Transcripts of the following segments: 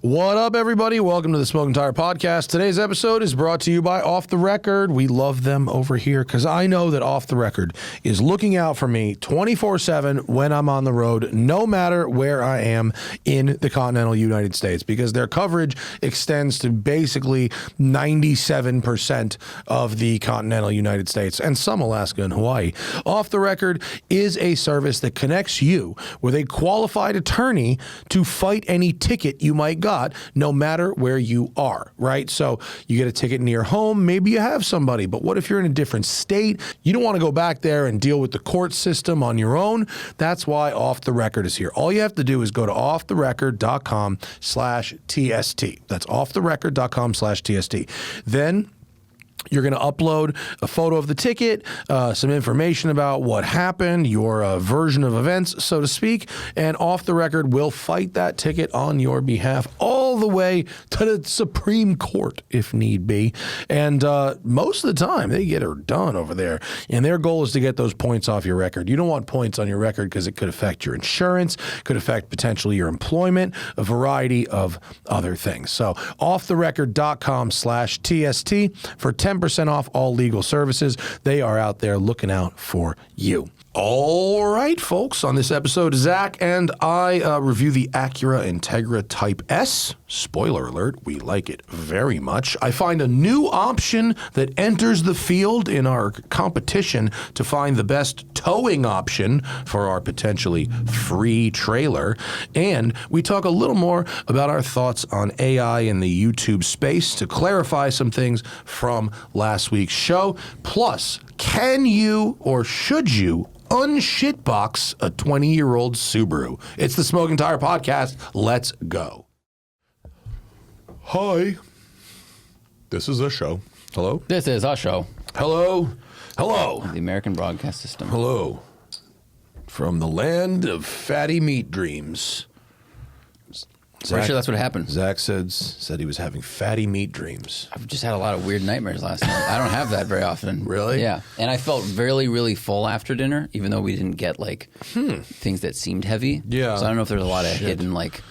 What up, everybody? Welcome to the Smoking Tire Podcast. Today's episode is brought to you by Off the Record. We love them over here because I know that Off the Record is looking out for me 24/7 when I'm on the road, no matter where I am in the continental United States, because their coverage extends to basically 97% of the continental United States and some Alaska and Hawaii. Off the Record is a service that connects you with a qualified attorney to fight any ticket you might got, no matter where you are, right? So you get a ticket near home, maybe you have somebody, but what if you're in a different state? You don't want to go back there and deal with the court system on your own. That's why Off the Record is here. All you have to do is go to offtherecord.com/TST. That's offtherecord.com/TST. Then you're going to upload a photo of the ticket, some information about what happened, your version of events, so to speak, and Off the Record will fight that ticket on your behalf all the way to the Supreme Court, if need be. And most of the time, they get her done over there. And their goal is to get those points off your record. You don't want points on your record because it could affect your insurance, could affect potentially your employment, a variety of other things. So offtherecord.com/TST for 10% off all legal services. They are out there looking out for you. All right, folks. On this episode, Zach and I review the Acura Integra Type S. Spoiler alert, we like it very much. I find a new option that enters the field in our competition to find the best towing option for our potentially free trailer. And we talk a little more about our thoughts on AI in the YouTube space to clarify some things from last week's show. Plus, can you or should you unshitbox a 20-year-old Subaru? It's the Smoking Tire Podcast. Let's go. Hi. This is a show. Hello? This is our show. Hello? Hello? The American Broadcast System. Hello. From the land of fatty meat dreams. Pretty sure that's what happened. Zach said he was having fatty meat dreams. I've just had a lot of weird nightmares last night. I don't have that very often. Really? Yeah. And I felt really, really full after dinner, even though we didn't get like things that seemed heavy. Yeah. So I don't know if there's a lot of hidden like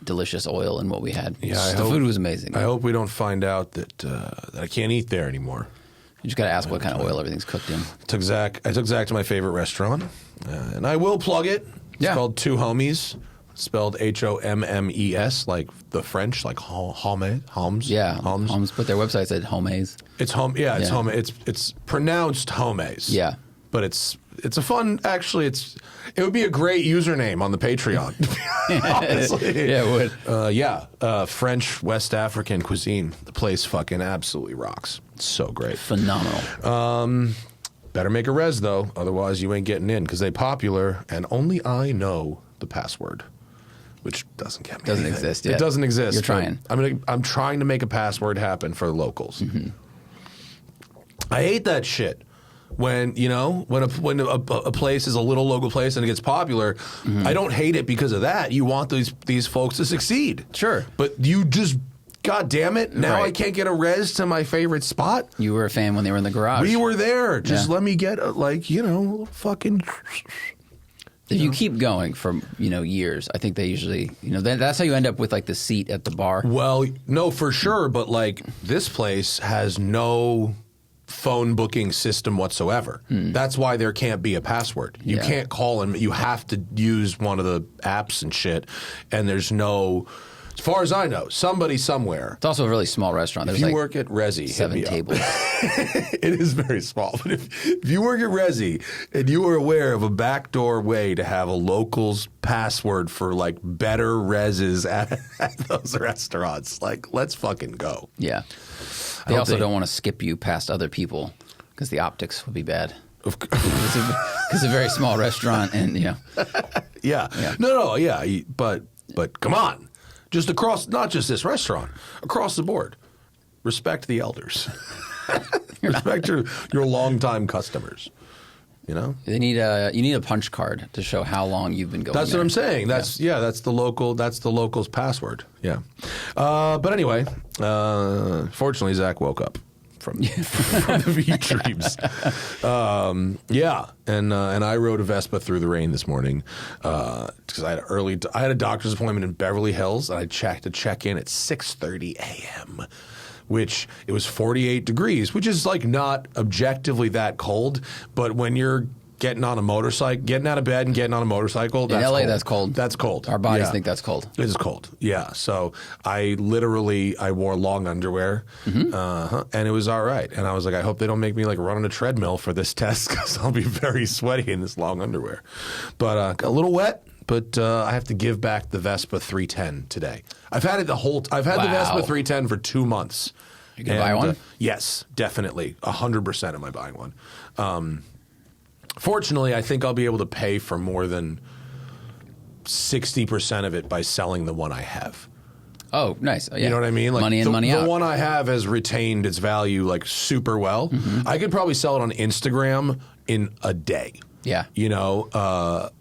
delicious oil in what we had. Yeah, the food was amazing. I hope we don't find out that I can't eat there anymore. You just got to ask what kind of oil everything's cooked in. I took Zach to my favorite restaurant, and I will plug it. It's called Two Homies. Spelled Hommes, like the French, like Homes. Yeah, Homes. But their website said Homes. It's home. Yeah, it's home. It's pronounced Homes. Yeah, but it's a fun. Actually, it would be a great username on the Patreon. Honestly. Yeah, it would. French West African cuisine. The place fucking absolutely rocks. It's so great. Phenomenal. Better make a res though, otherwise you ain't getting in because they popular, and only I know the password. Which doesn't get me. Doesn't exist yet. It doesn't exist. You're trying. I'm trying to make a password happen for the locals. Mm-hmm. I hate that shit. When when a place is a little local place and it gets popular, I don't hate it because of that. You want these folks to succeed. Sure. But you just, God damn it, now Right. I can't get a res to my favorite spot. You were a fan when they were in the garage. We were there. Just let me get fucking... If you keep going for, years, I think they usually, that's how you end up with like the seat at the bar. Well, no, for sure. But like this place has no phone booking system whatsoever. That's why there can't be a password. You can't call them. You have to use one of the apps and shit. And there's no... As far as I know, somebody somewhere. It's also a really small restaurant. If you work at Resi, 7 tables. It is very small. But if you work at Resi and you are aware of a backdoor way to have a local's password for like better reses at those restaurants, like let's fucking go. Yeah. They also don't want to skip you past other people because the optics would be bad. Because it's a very small restaurant and, Yeah. No, yeah. But come on. Just across, not just this restaurant, across the board. Respect the elders. Respect your longtime customers. You need a punch card to show how long you've been going. That's what I'm saying. That's the local's password. Yeah. But anyway, fortunately Zach woke up from the V Dreams. Yeah, and I rode a Vespa through the rain this morning because I had a doctor's appointment in Beverly Hills, and I had to check in at 6:30 a.m., which it was 48 degrees, which is like not objectively that cold, but when you're getting on a motorcycle, getting out of bed and getting on a motorcycle, that's in LA, cold. that's cold. That's cold. Our bodies think that's cold. It is cold. Yeah. So I wore long underwear, and it was all right. And I was like, I hope they don't make me like run on a treadmill for this test because I'll be very sweaty in this long underwear. But a little wet. But I have to give back the Vespa 310 today. I've had it I've had the Vespa 310 for 2 months. You can buy one? Yes, definitely. 100% am I buying one. Fortunately, I think I'll be able to pay for more than 60% of it by selling the one I have. Oh, nice. Yeah. You know what I mean? Like money in, money out. The one I have has retained its value like super well. I could probably sell it on Instagram in a day. Yeah. You know,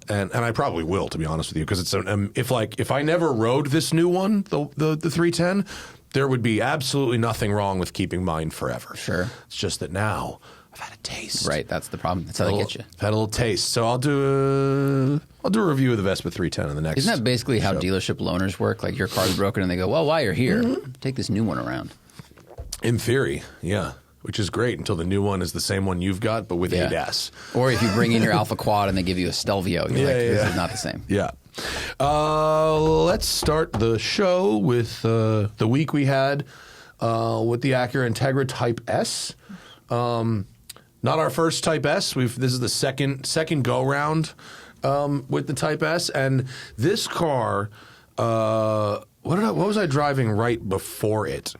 and I probably will, to be honest with you, because it's if I never rode this new one, the 310, there would be absolutely nothing wrong with keeping mine forever. Sure. It's just that now I've had a taste. Right, that's the problem. That's how they get you. I've had a little taste. So I'll do a review of the Vespa 310 in the next. Isn't that basically how show. Dealership loaners work? Like your car's broken and they go, well, while you're here, take this new one around. In theory, yeah. Which is great until the new one is the same one you've got, but with ADAS. Or if you bring in your Alpha Quad and they give you a Stelvio, you're this is not the same. Yeah. Let's start the show with the week we had with the Acura Integra Type S. Not our first Type S. This is the second go round with the Type S, and this car. What was I driving right before it?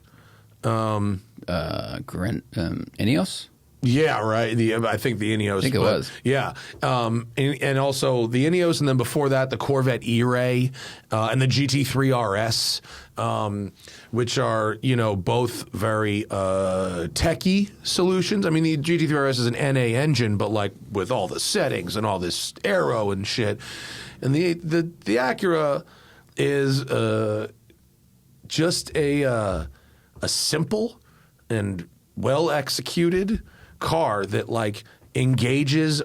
Ineos? Yeah, right. I think the Ineos. I think it was. Yeah. And also the Ineos, and then before that, the Corvette E-Ray and the GT3 RS, which are, both very techy solutions. I mean, the GT3 RS is an NA engine, but like with all the settings and all this aero and shit. And the Acura is just a simple and well executed car that like engages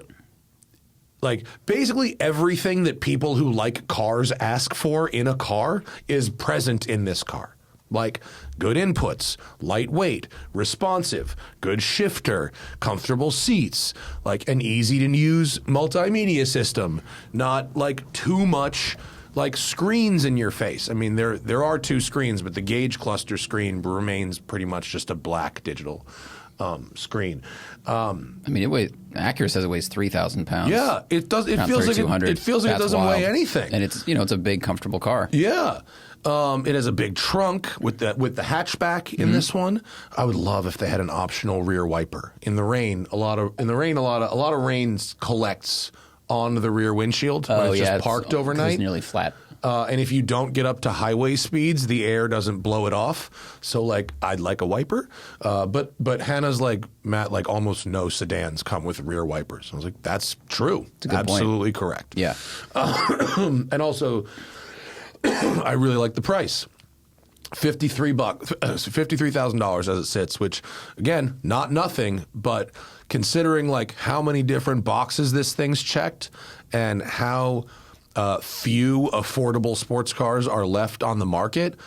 like basically everything that people who like cars ask for in a car is present in this car. Like good inputs, lightweight, responsive, good shifter, comfortable seats, like an easy to use multimedia system, not like too much like screens in your face. I mean, there are two screens, but the gauge cluster screen remains pretty much just a black digital screen. I mean, Acura says it weighs 3,000 pounds. Yeah, it does. It feels like it doesn't weigh anything, and it's a big, comfortable car. Yeah. It has a big trunk with the hatchback in this one. I would love if they had an optional rear wiper. In the rain, a lot of rain collects on the rear windshield when it's just parked overnight. It's nearly flat. And if you don't get up to highway speeds, the air doesn't blow it off. So, like, I'd like a wiper. But Hannah's like, Matt, like almost no sedans come with rear wipers. I was like, that's true. It's a good Absolutely point. correct. Yeah. And also, I really like the price. $53,000 as it sits, which again, not nothing, but considering like how many different boxes this thing's checked and how few affordable sports cars are left on the market,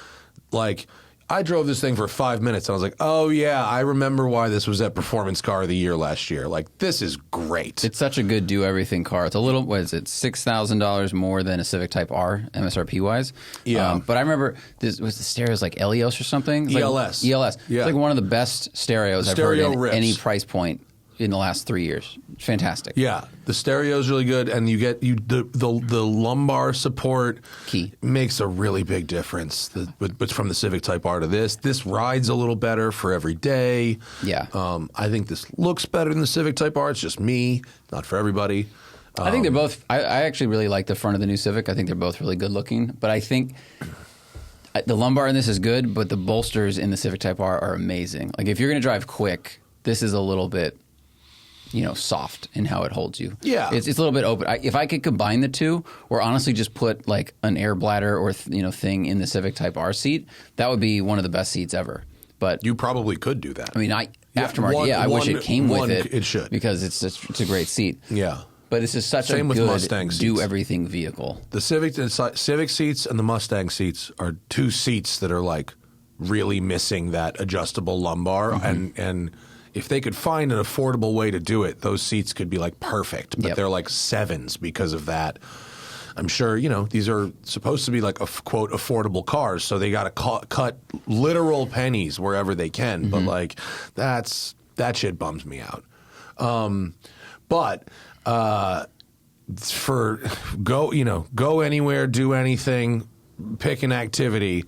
like I drove this thing for 5 minutes and I was like, oh yeah, I remember why this was at Performance Car of the Year last year. Like, this is great. It's such a good do-everything car. It's a little, what is it, $6,000 more than a Civic Type R, MSRP-wise. Yeah. But I remember, was the stereos like Elios or something? ELS. Like, ELS. Yeah. It's like one of the best stereos I've heard in any price point in the last 3 years. Fantastic. Yeah, the stereo is really good, and you get the lumbar support key makes a really big difference. But from the Civic Type R to this rides a little better for every day. Yeah, I think this looks better than the Civic Type R. It's just me, not for everybody. I think they're both. I actually really like the front of the new Civic. I think they're both really good looking. But I think the lumbar in this is good, but the bolsters in the Civic Type R are amazing. Like if you're going to drive quick, this is a little bit, soft in how it holds you. Yeah. It's a little bit open. If I could combine the two, or honestly just put like an air bladder or thing in the Civic Type R seat, that would be one of the best seats ever. But you probably could do that. I mean, aftermarket. I wish it came with it. It should, because it's a great seat. Yeah. But this is such Same a with good Mustang seats. do-everything vehicle. The Civic seats and the Mustang seats are two seats that are like really missing that adjustable lumbar. And if they could find an affordable way to do it, those seats could be like perfect. But they're like sevens because of that. I'm sure, these are supposed to be like, quote, affordable cars. So they got to cut literal pennies wherever they can. But like that shit bums me out. But for go anywhere, do anything, pick an activity.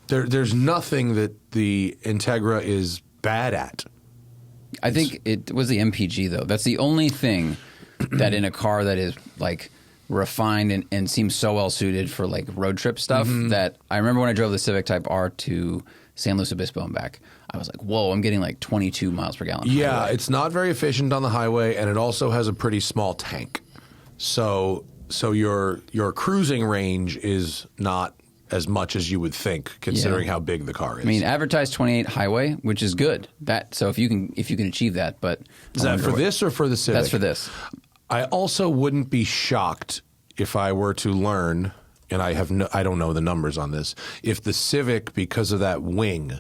There's nothing that the Integra is bad at. I think it was the MPG though. That's the only thing that in a car that is like refined and seems so well suited for like road trip stuff that I remember when I drove the Civic Type R to San Luis Obispo and back, I was like, whoa, I'm getting like 22 miles per gallon. Yeah, it's not very efficient on the highway, and it also has a pretty small tank. So your cruising range is not as much as you would think, considering how big the car is. I mean, advertised 28 highway, which is good. So if you can achieve that, but is that for this or for the Civic? That's for this. I also wouldn't be shocked if I were to learn, and I don't know the numbers on this, if the Civic, because of that wing,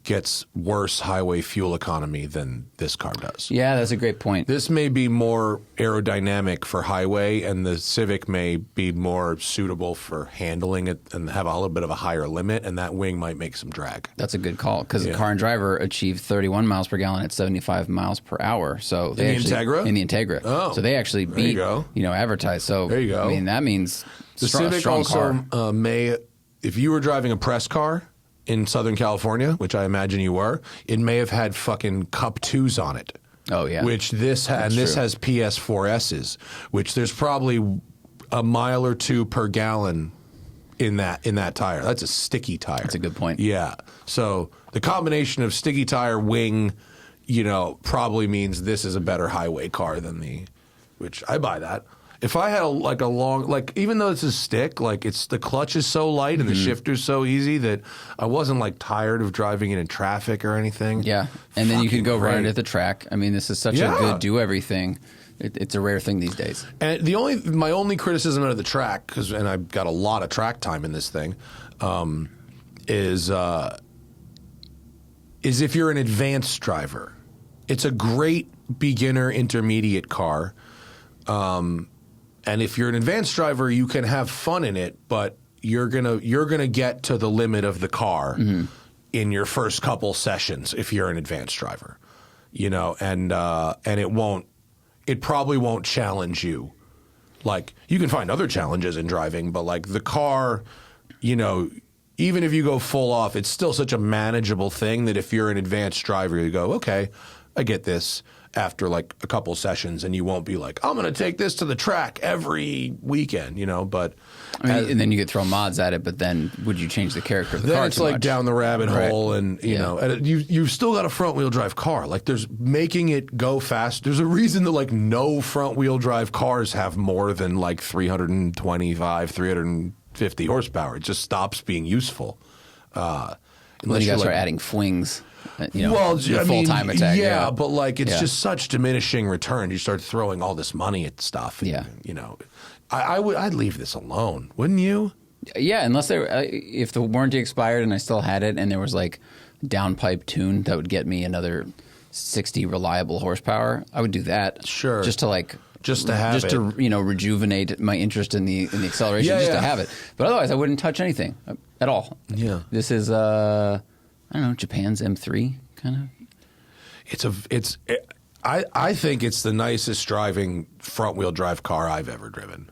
gets worse highway fuel economy than this car does. Yeah, that's a great point. This may be more aerodynamic for highway, and the Civic may be more suitable for handling it and have a little bit of a higher limit, and that wing might make some drag. That's a good call, because the Car and Driver achieved 31 miles per gallon at 75 miles per hour. So they in the Integra? Oh, so they actually beat advertised. So there you go. I mean, that means the strong Civic car. also may, if you were driving a press car in Southern California, which I imagine you were, it may have had fucking Cup 2s on it. Oh, yeah. Which this this has PS4Ss, which there's probably a mile or two per gallon in that tire. That's a sticky tire. That's a good point. Yeah. So the combination of sticky tire, wing, probably means this is a better highway car than which I buy that. If I had a long, even though it's a stick, the clutch is so light and the shifter's so easy that I wasn't tired of driving it in traffic or anything. Yeah, and then you can go run it at the track. I mean, this is such a good do everything. It's a rare thing these days. And my only criticism of the track, and I've got a lot of track time in this thing, is if you're an advanced driver, it's a great beginner intermediate car. And if you're an advanced driver, you can have fun in it, but you're gonna get to the limit of the car in your first couple sessions if you're an advanced driver, and it probably won't challenge you. Like, you can find other challenges in driving, but the car, even if you go full off, it's still such a manageable thing that if you're an advanced driver, you go, okay, I get this. After a couple sessions, and you won't be like, I'm going to take this to the track every weekend, but and then you could throw mods at it, but then would you change the character of the car? Then it's much? Down the rabbit hole, and and you've still got a front wheel drive car. There's making it go fast. There's a reason that no front wheel drive cars have more than 325, 350 horsepower. It just stops being useful. Unless you guys start adding flings. Full-time attack. Yeah, but it's just such diminishing return. You start throwing all this money at stuff. And, I'd leave this alone, wouldn't you? Yeah, unless if the warranty expired and I still had it, and there was downpipe tune that would get me another 60 reliable horsepower, I would do that. Sure, just to have it. to rejuvenate my interest in the acceleration, to have it. But otherwise, I wouldn't touch anything at all. Yeah, this is I don't know, Japan's M3 kind of. I think it's the nicest driving front wheel drive car I've ever driven.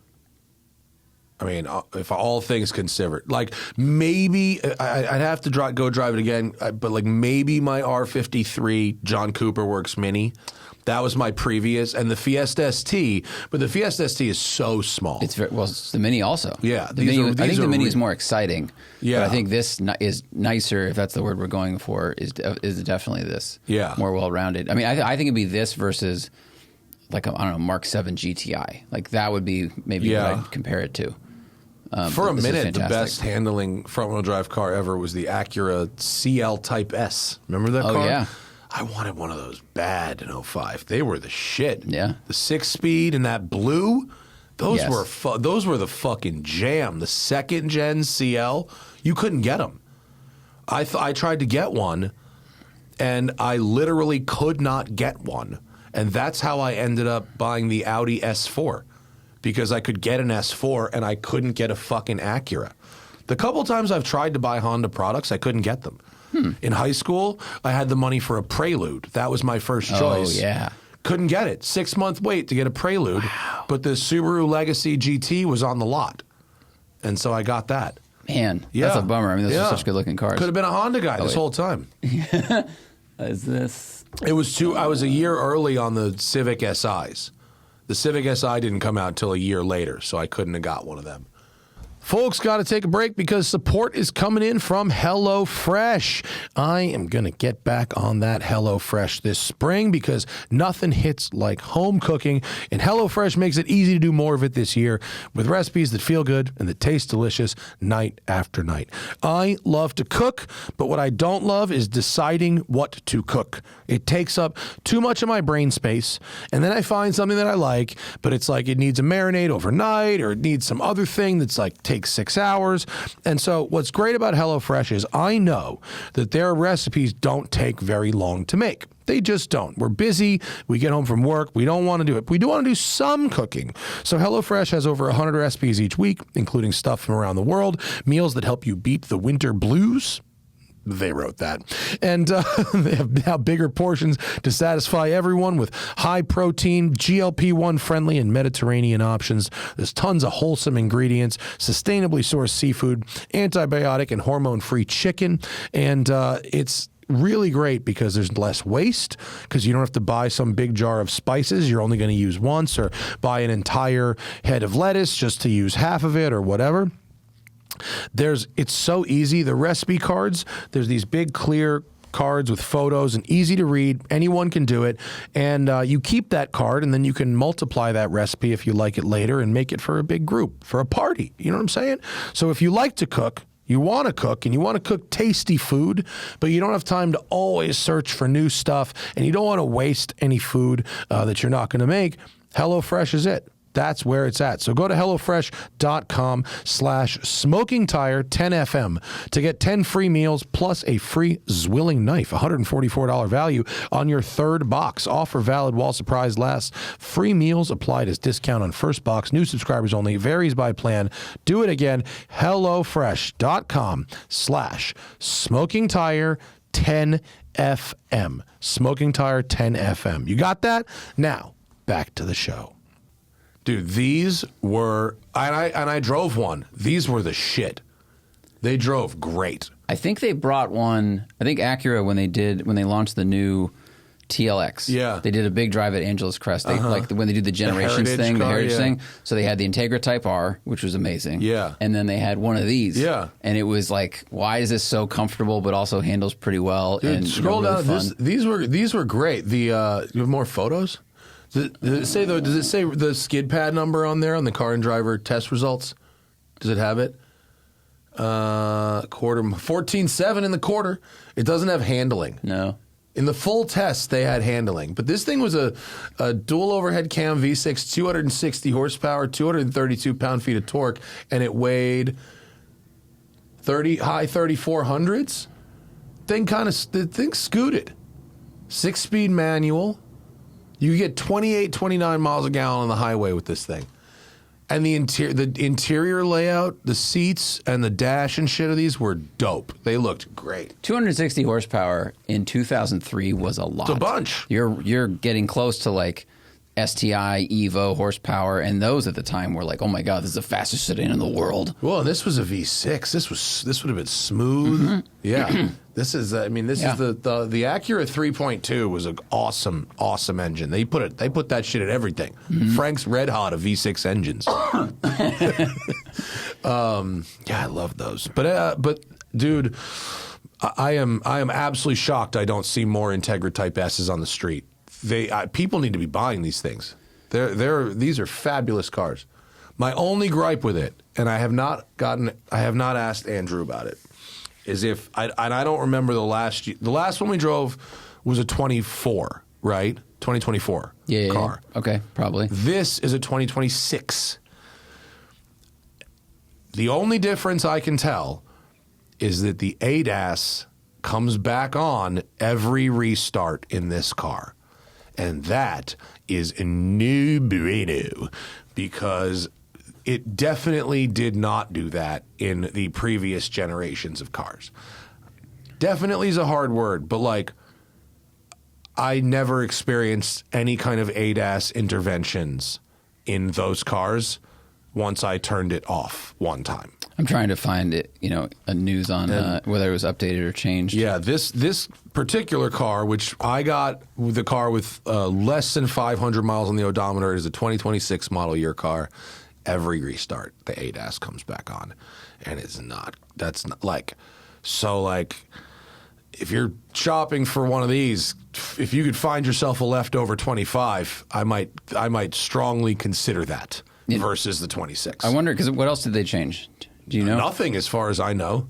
I mean, if all things considered, maybe I'd have to go drive it again, but maybe my R53 John Cooper Works Mini. That was my previous, and the Fiesta ST, but the Fiesta ST is so small. It's the Mini also. Yeah. I think the Mini is more exciting. Yeah. But I think this is nicer, if that's the word we're going for, is definitely this. Yeah. More well-rounded. I mean, I think it'd be this versus, Mark 7 GTI. That would be maybe what I'd compare it to. For a minute, the best handling front-wheel drive car ever was the Acura CL Type S. Remember that car? Oh, yeah. I wanted one of those bad in '05. They were the shit. Yeah. The 6-speed and that blue, those Yes. were the fucking jam. The second gen CL, you couldn't get them. I tried to get one, and I literally could not get one. And that's how I ended up buying the Audi S4, because I could get an S4 and I couldn't get a fucking Acura. The couple times I've tried to buy Honda products, I couldn't get them. In high school, I had the money for a Prelude. That was my first choice. Oh, yeah. Couldn't get it. 6-month wait to get a Prelude. Wow. But the Subaru Legacy GT was on the lot. And so I got that. Man, that's a bummer. I mean, those are such good-looking cars. Could have been a Honda guy this whole time. Is this? It was I was a year early on the Civic SIs. The Civic SI didn't come out until a year later, so I couldn't have got one of them. Folks, got to take a break because support is coming in from HelloFresh. I am going to get back on that HelloFresh this spring because nothing hits like home cooking, and HelloFresh makes it easy to do more of it this year with recipes that feel good and that taste delicious night after night. I love to cook, but what I don't love is deciding what to cook. It takes up too much of my brain space, and then I find something that I like, but it's like it needs a marinade overnight or it needs some other thing that's like takes 6 hours. And so what's great about HelloFresh is I know that their recipes don't take very long to make. They just don't. We're busy. We get home from work. We don't want to do it. We do want to do some cooking. So HelloFresh has over 100 recipes each week, including stuff from around the world, meals that help you beat the winter blues. They wrote that. And they have now bigger portions to satisfy everyone with high protein, GLP-1 friendly and Mediterranean options. There's tons of wholesome ingredients, sustainably sourced seafood, antibiotic and hormone-free chicken. And it's really great because there's less waste because you don't have to buy some big jar of spices you're only going to use once, or buy an entire head of lettuce just to use half of it or whatever. It's so easy. The recipe cards, there's these big clear cards with photos and easy to read. Anyone can do it. And you keep that card and then you can multiply that recipe if you like it later and make it for a big group, for a party. You know what I'm saying? So if you like to cook, you want to cook, and you want to cook tasty food, but you don't have time to always search for new stuff, and you don't want to waste any food that you're not going to make, HelloFresh is it. That's where it's at. So go to HelloFresh.com/SmokingTire10FM to get 10 free meals plus a free Zwilling knife, $144 value on your third box. Offer valid while supplies last. Free meals applied as discount on first box. New subscribers only. Varies by plan. Do it again. HelloFresh.com/SmokingTire10FM. SmokingTire10FM. You got that? Now, back to the show. Dude, these were, and I drove one. These were the shit. They drove great. I think they brought one. I think Acura when they launched the new TLX. Yeah, they did a big drive at Angeles Crest. They, like when they do the Generations thing, the Heritage thing. So they had the Integra Type R, which was amazing. Yeah, and then they had one of these. Yeah, and it was like, why is this so comfortable, but also handles pretty well? Dude, and scroll really down. Fun. These were great. You have more photos? Does it say the skid pad number on there on the car and driver test results? Does it have it? Quarter 14.7 in the quarter. It doesn't have handling. No. In the full test, they had handling. But this thing was a dual overhead cam V6, 260 horsepower, 232 pound-feet of torque, and it weighed high 3400s. The thing scooted. 6-speed manual. You get 28, 29 miles a gallon on the highway with this thing. And the interior layout, the seats, and the dash and shit of these were dope. They looked great. 260 horsepower in 2003 was a lot. It's a bunch. You're getting close to like STI, Evo horsepower, and those at the time were like, oh my God, this is the fastest sedan in the world. Well, and this was a V6. This would have been smooth. Mm-hmm. Yeah. This is the Acura 3.2 was an awesome engine. They put that shit in everything. Mm-hmm. Frank's Red Hot of V6 engines. Yeah, I love those. But dude, I am absolutely shocked I don't see more Integra Type S's on the street. People need to be buying these things. These are fabulous cars. My only gripe with it, and I have not asked Andrew about it, is I don't remember the last one we drove was a 24, right? 2024 car. Yeah. Okay, probably. This is a 2026. The only difference I can tell is that the ADAS comes back on every restart in this car. And that is a no bueno, because it definitely did not do that in the previous generations of cars. Definitely is a hard word, but like, I never experienced any kind of ADAS interventions in those cars once I turned it off one time. I'm trying to find it, a news on whether it was updated or changed. Yeah, this particular car, which I got the car with less than 500 miles on the odometer, is a 2026 model year car. Every restart, the ADAS comes back on, and that's not like, so like, if you're shopping for one of these, if you could find yourself a leftover 25, I might strongly consider that versus the 26. I wonder, because what else did they change? Do you know? Nothing, as far as I know.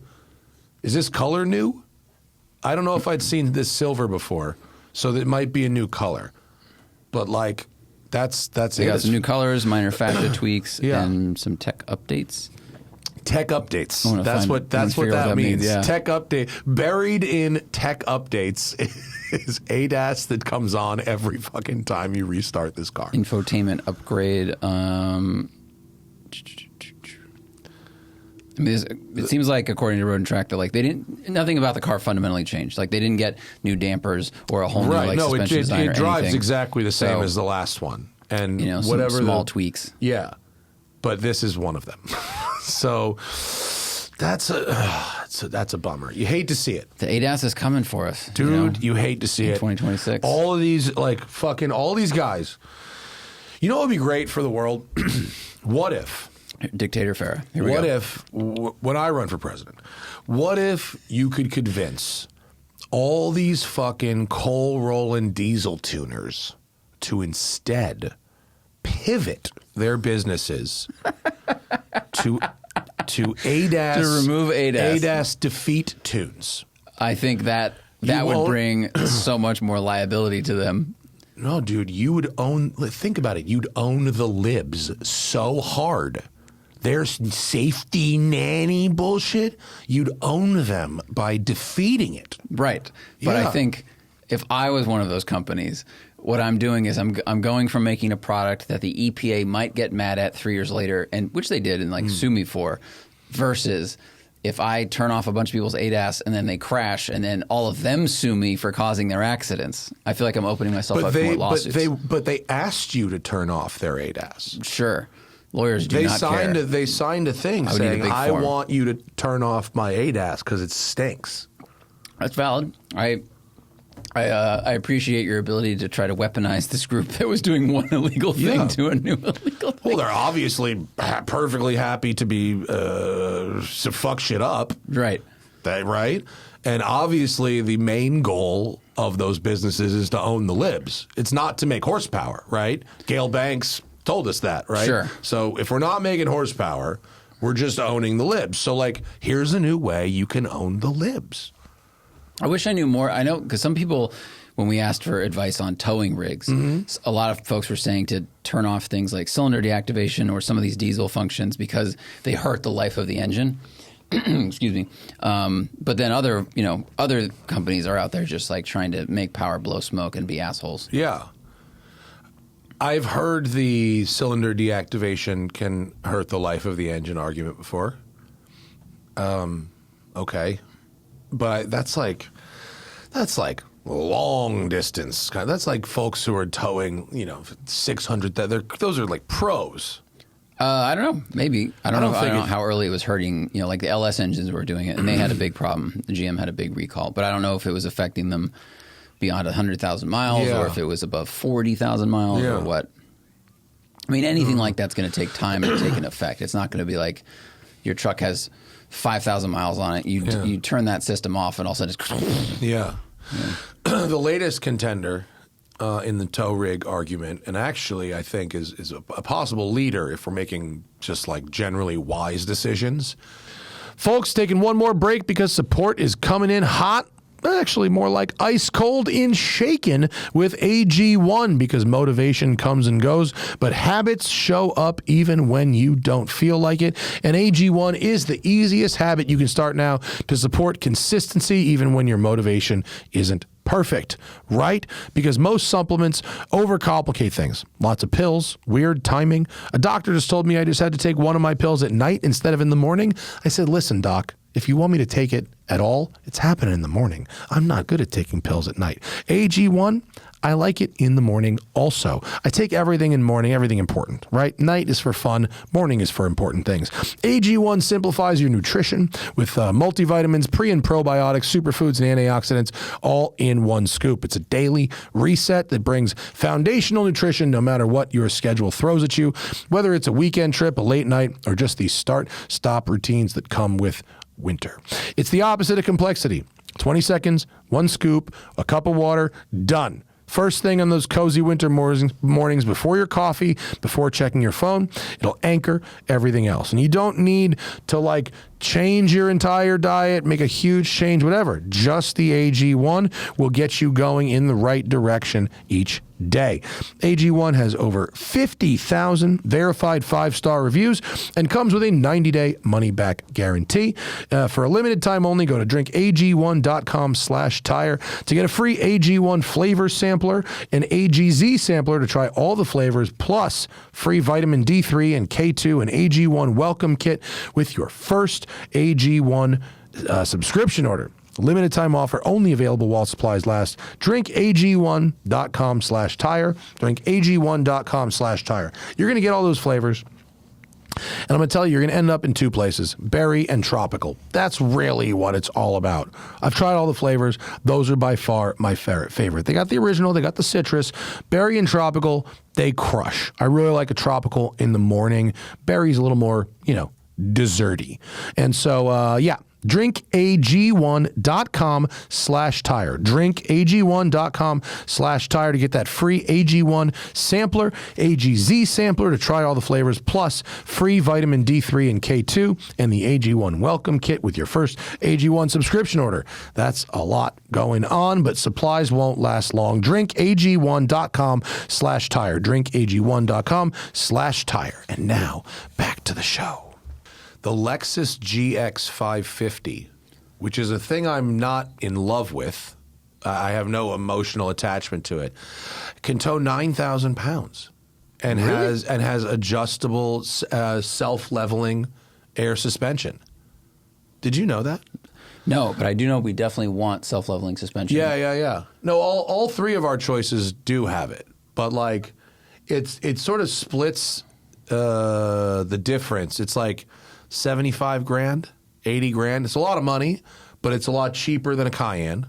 Is this color new? I don't know if I'd seen this silver before, so it might be a new color. But like, that's they it. got some new colors, minor factor tweaks, Yeah. and some tech updates. Tech updates. That's what figure that what means. yeah. Tech update. Buried in tech updates is ADAS that comes on every fucking time you restart this car. Infotainment upgrade. I mean, it seems like, according to Road and Track, that like nothing about the car fundamentally changed. Like, they didn't get new dampers or a whole new suspension design or it drives anything. exactly the same as the last one, and some small tweaks. Yeah, but this is one of them. So that's a bummer. You hate to see it. The ADAS is coming for us, dude. You hate to see it. 2026. All of these, all these guys. You know what would be great for the world? What if? Dictator Farah. Here we go. What if, when I run for president, what if you could convince all these fucking coal rolling diesel tuners to instead pivot their businesses to ADAS, to remove ADAS defeat tunes? I think that would bring so much more liability to them. No, dude, you would own. Think about it. You'd own the libs so hard. Their safety nanny bullshit, you'd own them by defeating it. Right. But I think if I was one of those companies, what I'm doing is I'm going from making a product that the EPA might get mad at 3 years later, and which they did and sue me for, versus if I turn off a bunch of people's ADAS and then they crash and then all of them sue me for causing their accidents. I feel like I'm opening myself up to more lawsuits. But they asked you to turn off their ADAS. Sure. Lawyers do not care. They signed a thing saying, I want you to turn off my ADAS because it stinks. That's valid. I appreciate your ability to try to weaponize this group that was doing one illegal thing to a new illegal thing. Well, they're obviously perfectly happy to be to fuck shit up. Right. Right? And obviously the main goal of those businesses is to own the libs. It's not to make horsepower, right? Gail Banks told us that, right? Sure. So if we're not making horsepower, we're just owning the libs. So here's a new way you can own the libs. I wish I knew more. I know, because some people, when we asked for advice on towing rigs, a lot of folks were saying to turn off things like cylinder deactivation or some of these diesel functions because they hurt the life of the engine. Excuse me. But then other companies are out there just trying to make power blow smoke and be assholes. Yeah. I've heard the cylinder deactivation can hurt the life of the engine argument before. Okay. But that's long distance. That's like folks who are towing, 600. Those are like pros. I don't know. Maybe. I don't know how early it was hurting. Like the LS engines were doing it, and they had a big problem. The GM had a big recall. But I don't know if it was affecting them beyond 100,000 miles or if it was above 40,000 miles or what. I mean, anything like that's going to take time to take an effect. It's not going to be like your truck has 5,000 miles on it. You turn that system off, and all of a sudden it's... Yeah. The latest contender in the tow rig argument, and actually I think is a possible leader if we're making just generally wise decisions. Folks, taking one more break because support is coming in hot. actually more like ice cold in shaken with AG1, because motivation comes and goes, but habits show up even when you don't feel like it. And AG1 is the easiest habit you can start now to support consistency even when your motivation isn't perfect, right? Because most supplements overcomplicate things. Lots of pills, weird timing. A doctor just told me I just had to take one of my pills at night instead of in the morning. I said, listen, doc, if you want me to take it at all, it's happening in the morning. I'm not good at taking pills at night. AG1, I like it in the morning also. I take everything in morning, everything important, right? Night is for fun. Morning is for important things. AG1 simplifies your nutrition with multivitamins, pre and probiotics, superfoods, and antioxidants all in one scoop. It's a daily reset that brings foundational nutrition no matter what your schedule throws at you, whether it's a weekend trip, a late night, or just these start-stop routines that come with winter. It's the opposite of complexity. 20 seconds, one scoop, a cup of water, done. First thing on those cozy winter mornings before your coffee, before checking your phone, it'll anchor everything else. And you don't need to like change your entire diet, make a huge change, whatever. Just the AG1 will get you going in the right direction each day. AG1 has over 50,000 verified 5-star reviews and comes with a 90-day money-back guarantee. For a limited time only, go to drinkag1.com/tire to get a free AG1 flavor sampler, an AGZ sampler to try all the flavors, plus free vitamin D3 and K2 and AG1 Welcome Kit with your first AG1 subscription order. Limited time offer, only available while supplies last. Drinkag1.com/tire. Drinkag1.com/tire. You're going to get all those flavors. And I'm going to tell you, you're going to end up in two places, berry and tropical. That's really what it's all about. I've tried all the flavors. Those are by far my favorite. They got the original. They got the citrus. Berry and tropical, they crush. I really like a tropical in the morning. Berry's a little more, desserty. And so, yeah. drinkag1.com/tire. drinkag1.com/tire to get that free AG1 sampler, AGZ sampler to try all the flavors, plus free vitamin D3 and K2 and the AG1 Welcome Kit with your first AG1 subscription order. That's a lot going on, but supplies won't last long. drinkag1.com/tire. drinkag1.com/tire. And now, back to the show. The Lexus GX550, which is a thing I'm not in love with. I have no emotional attachment to it. Can tow 9,000 pounds and has adjustable self-leveling air suspension. Did you know that? No, but I do know we definitely want self-leveling suspension. Yeah. No, all three of our choices do have it, but like it sort of splits the difference. It's like 75 grand, 80 grand. It's a lot of money, but it's a lot cheaper than a Cayenne.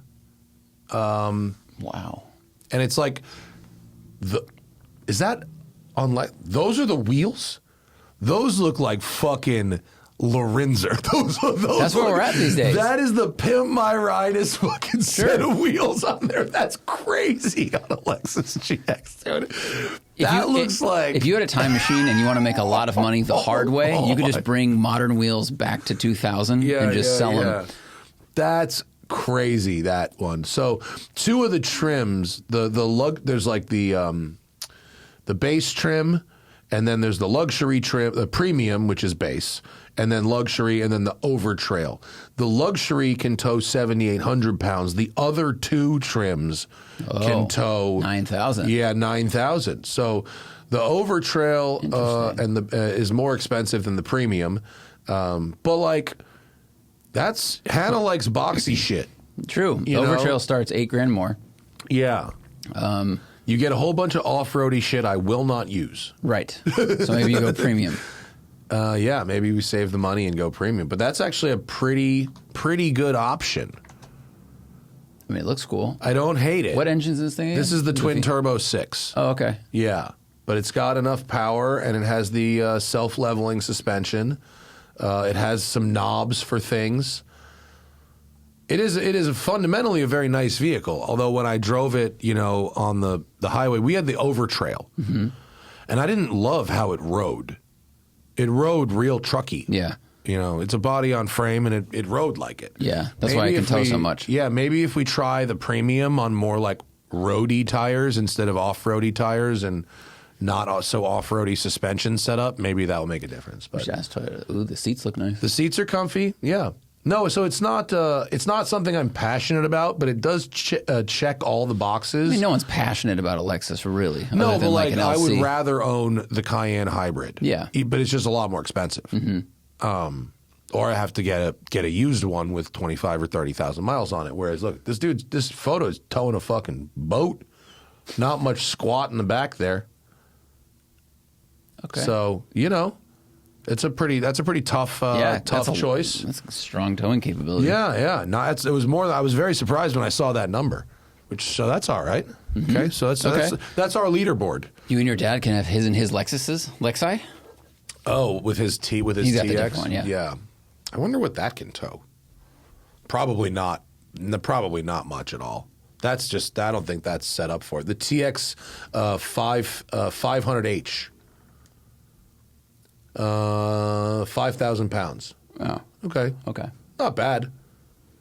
Wow. And it's like, is that unlike, those are the wheels? Those look like fucking Lorenzer. Those That's where we're at these days. That is the Pimp My Ride is fucking set of wheels on there. That's crazy on a Lexus GX, dude. If you had a time machine and you want to make a lot of money the hard way, you could just bring modern wheels back to 2000 and just sell them. That's crazy, that one. So two of the trims, there's like the base trim, and then there's the luxury trim, the premium, which is base, and then luxury, and then the Overtrail. The luxury can tow 7,800 pounds. The other two trims can tow 9,000. Yeah, 9,000. So the Overtrail is more expensive than the premium, but like Hannah likes boxy shit. True. The Overtrail starts $8 grand more. Yeah. You get a whole bunch of off-roady shit I will not use. Right. So maybe you go premium. Yeah, maybe we save the money and go premium. But that's actually a pretty good option. I mean, it looks cool. I don't hate it. What engine is this thing again? This is the twin turbo 6. Oh, okay. Yeah, but it's got enough power, and it has the self-leveling suspension. It has some knobs for things. It is fundamentally a very nice vehicle. Although when I drove it, on the highway, we had the Overtrail, and I didn't love how it rode. It rode real trucky. Yeah. You know, it's a body on frame, and it rode like it. Yeah, that's why I can tow so much. Yeah, maybe if we try the premium on more like roady tires instead of off-roady tires and not so off-roady suspension setup, maybe that will make a difference. But ooh, the seats look nice. the seats are comfy. Yeah. No, so it's not something I'm passionate about, but it does check all the boxes. I mean, no one's passionate about a Lexus, really. No, but like an I would LC. rather own the Cayenne hybrid. Yeah. But it's just a lot more expensive. Or I have to get a used one with 25 or 30,000 miles on it. Whereas, look, this photo is towing a fucking boat. Not much squat in the back there. Okay. So, you know, that's a pretty tough choice. That's a strong towing capability. Yeah. No, it was more. I was very surprised when I saw that number. So that's all right. Okay, so that's our leaderboard. You and your dad can have his and his Lexi? Oh, with his He's got TX? the different one, yeah. Yeah. I wonder what that can tow. Probably not much at all. That's just, I don't think that's set up for it. The TX 500H. 5,000 pounds. Oh. Okay. Not bad.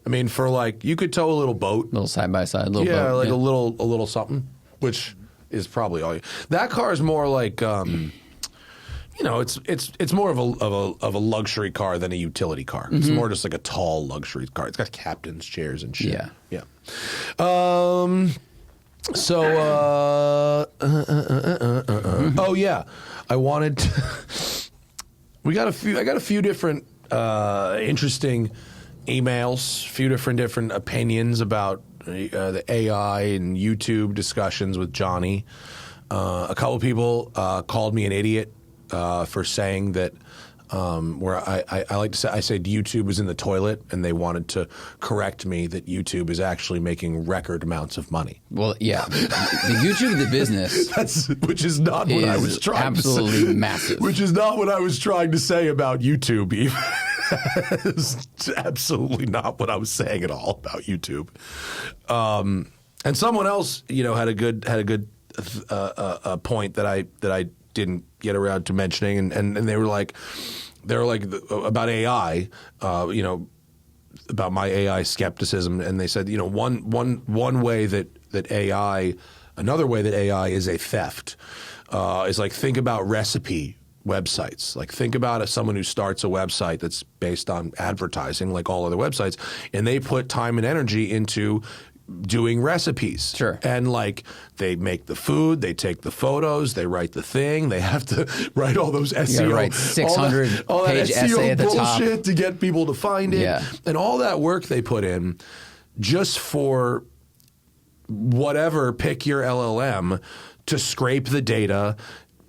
I mean, for like, you could tow a little boat. Little side-by-side, boat. A little something, which is probably all you. That car is more like, you know, it's more of a luxury car than a utility car. It's more just like a tall luxury car. It's got captain's chairs and shit. Yeah. Oh yeah, I wanted to I got a few different interesting emails, few different opinions about the AI and YouTube discussions with Johnny. A couple people called me an idiot for saying that where I like to say, I said YouTube was in the toilet, and they wanted to correct me that YouTube is actually making record amounts of money. Well, yeah, the YouTube of the business, which is not what I was trying to say. Absolutely massive. Which is not what I was trying to say about YouTube. Even. It's absolutely not what I was saying at all about YouTube. And someone else, you know, had a good point that I didn't get around to mentioning, and they were like about AI, you know, about my AI skepticism, and they said, you know, one way that AI, another way that AI is a theft, is like, think about recipe websites. Like, think about someone who starts a website that's based on advertising, like all other websites, and they put time and energy into doing recipes. Sure. And like, they make the food, they take the photos, they write the thing, they have to write all those SEO, You gotta write 600 all that page SEO essay at the top. bullshit to get people to find it. Yeah. And all that work they put in just for whatever, pick your LLM, to scrape the data,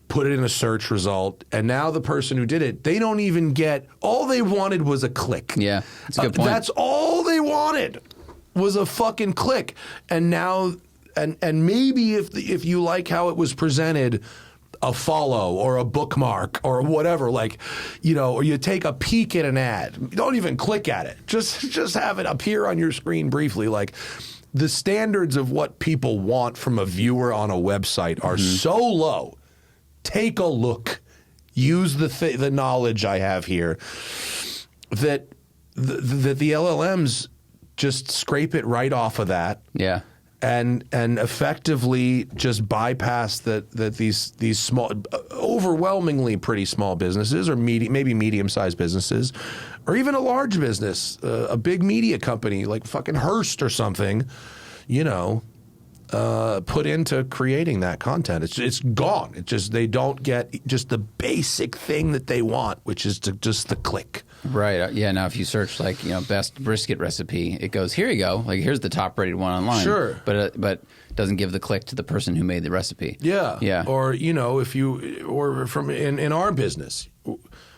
put it in a search result, and now the person who did it, they don't even get, all they wanted was a click. Yeah, that's a good point. That's all they wanted was a fucking click. And now, and maybe if you like how it was presented, a follow or a bookmark or whatever, like, you know, or you take a peek at an ad, don't even click at it. Just have it appear on your screen briefly. Like, the standards of what people want from a viewer on a website are so low. Take a look. Use the knowledge I have here that the LLMs just scrape it right off of that. Yeah. And effectively just bypass these small, overwhelmingly pretty small businesses, or maybe medium-sized businesses, or even a large business, a big media company like fucking Hearst or something, you know, put into creating that content. It's gone. It's just, they don't get just the basic thing that they want, which is just the click. Right. Yeah. Now, if you search, like, you know, best brisket recipe, it goes, here you go. Like, here's the top rated one online. Sure. But doesn't give the click to the person who made the recipe. Yeah. Yeah. Or, you know, or from in our business,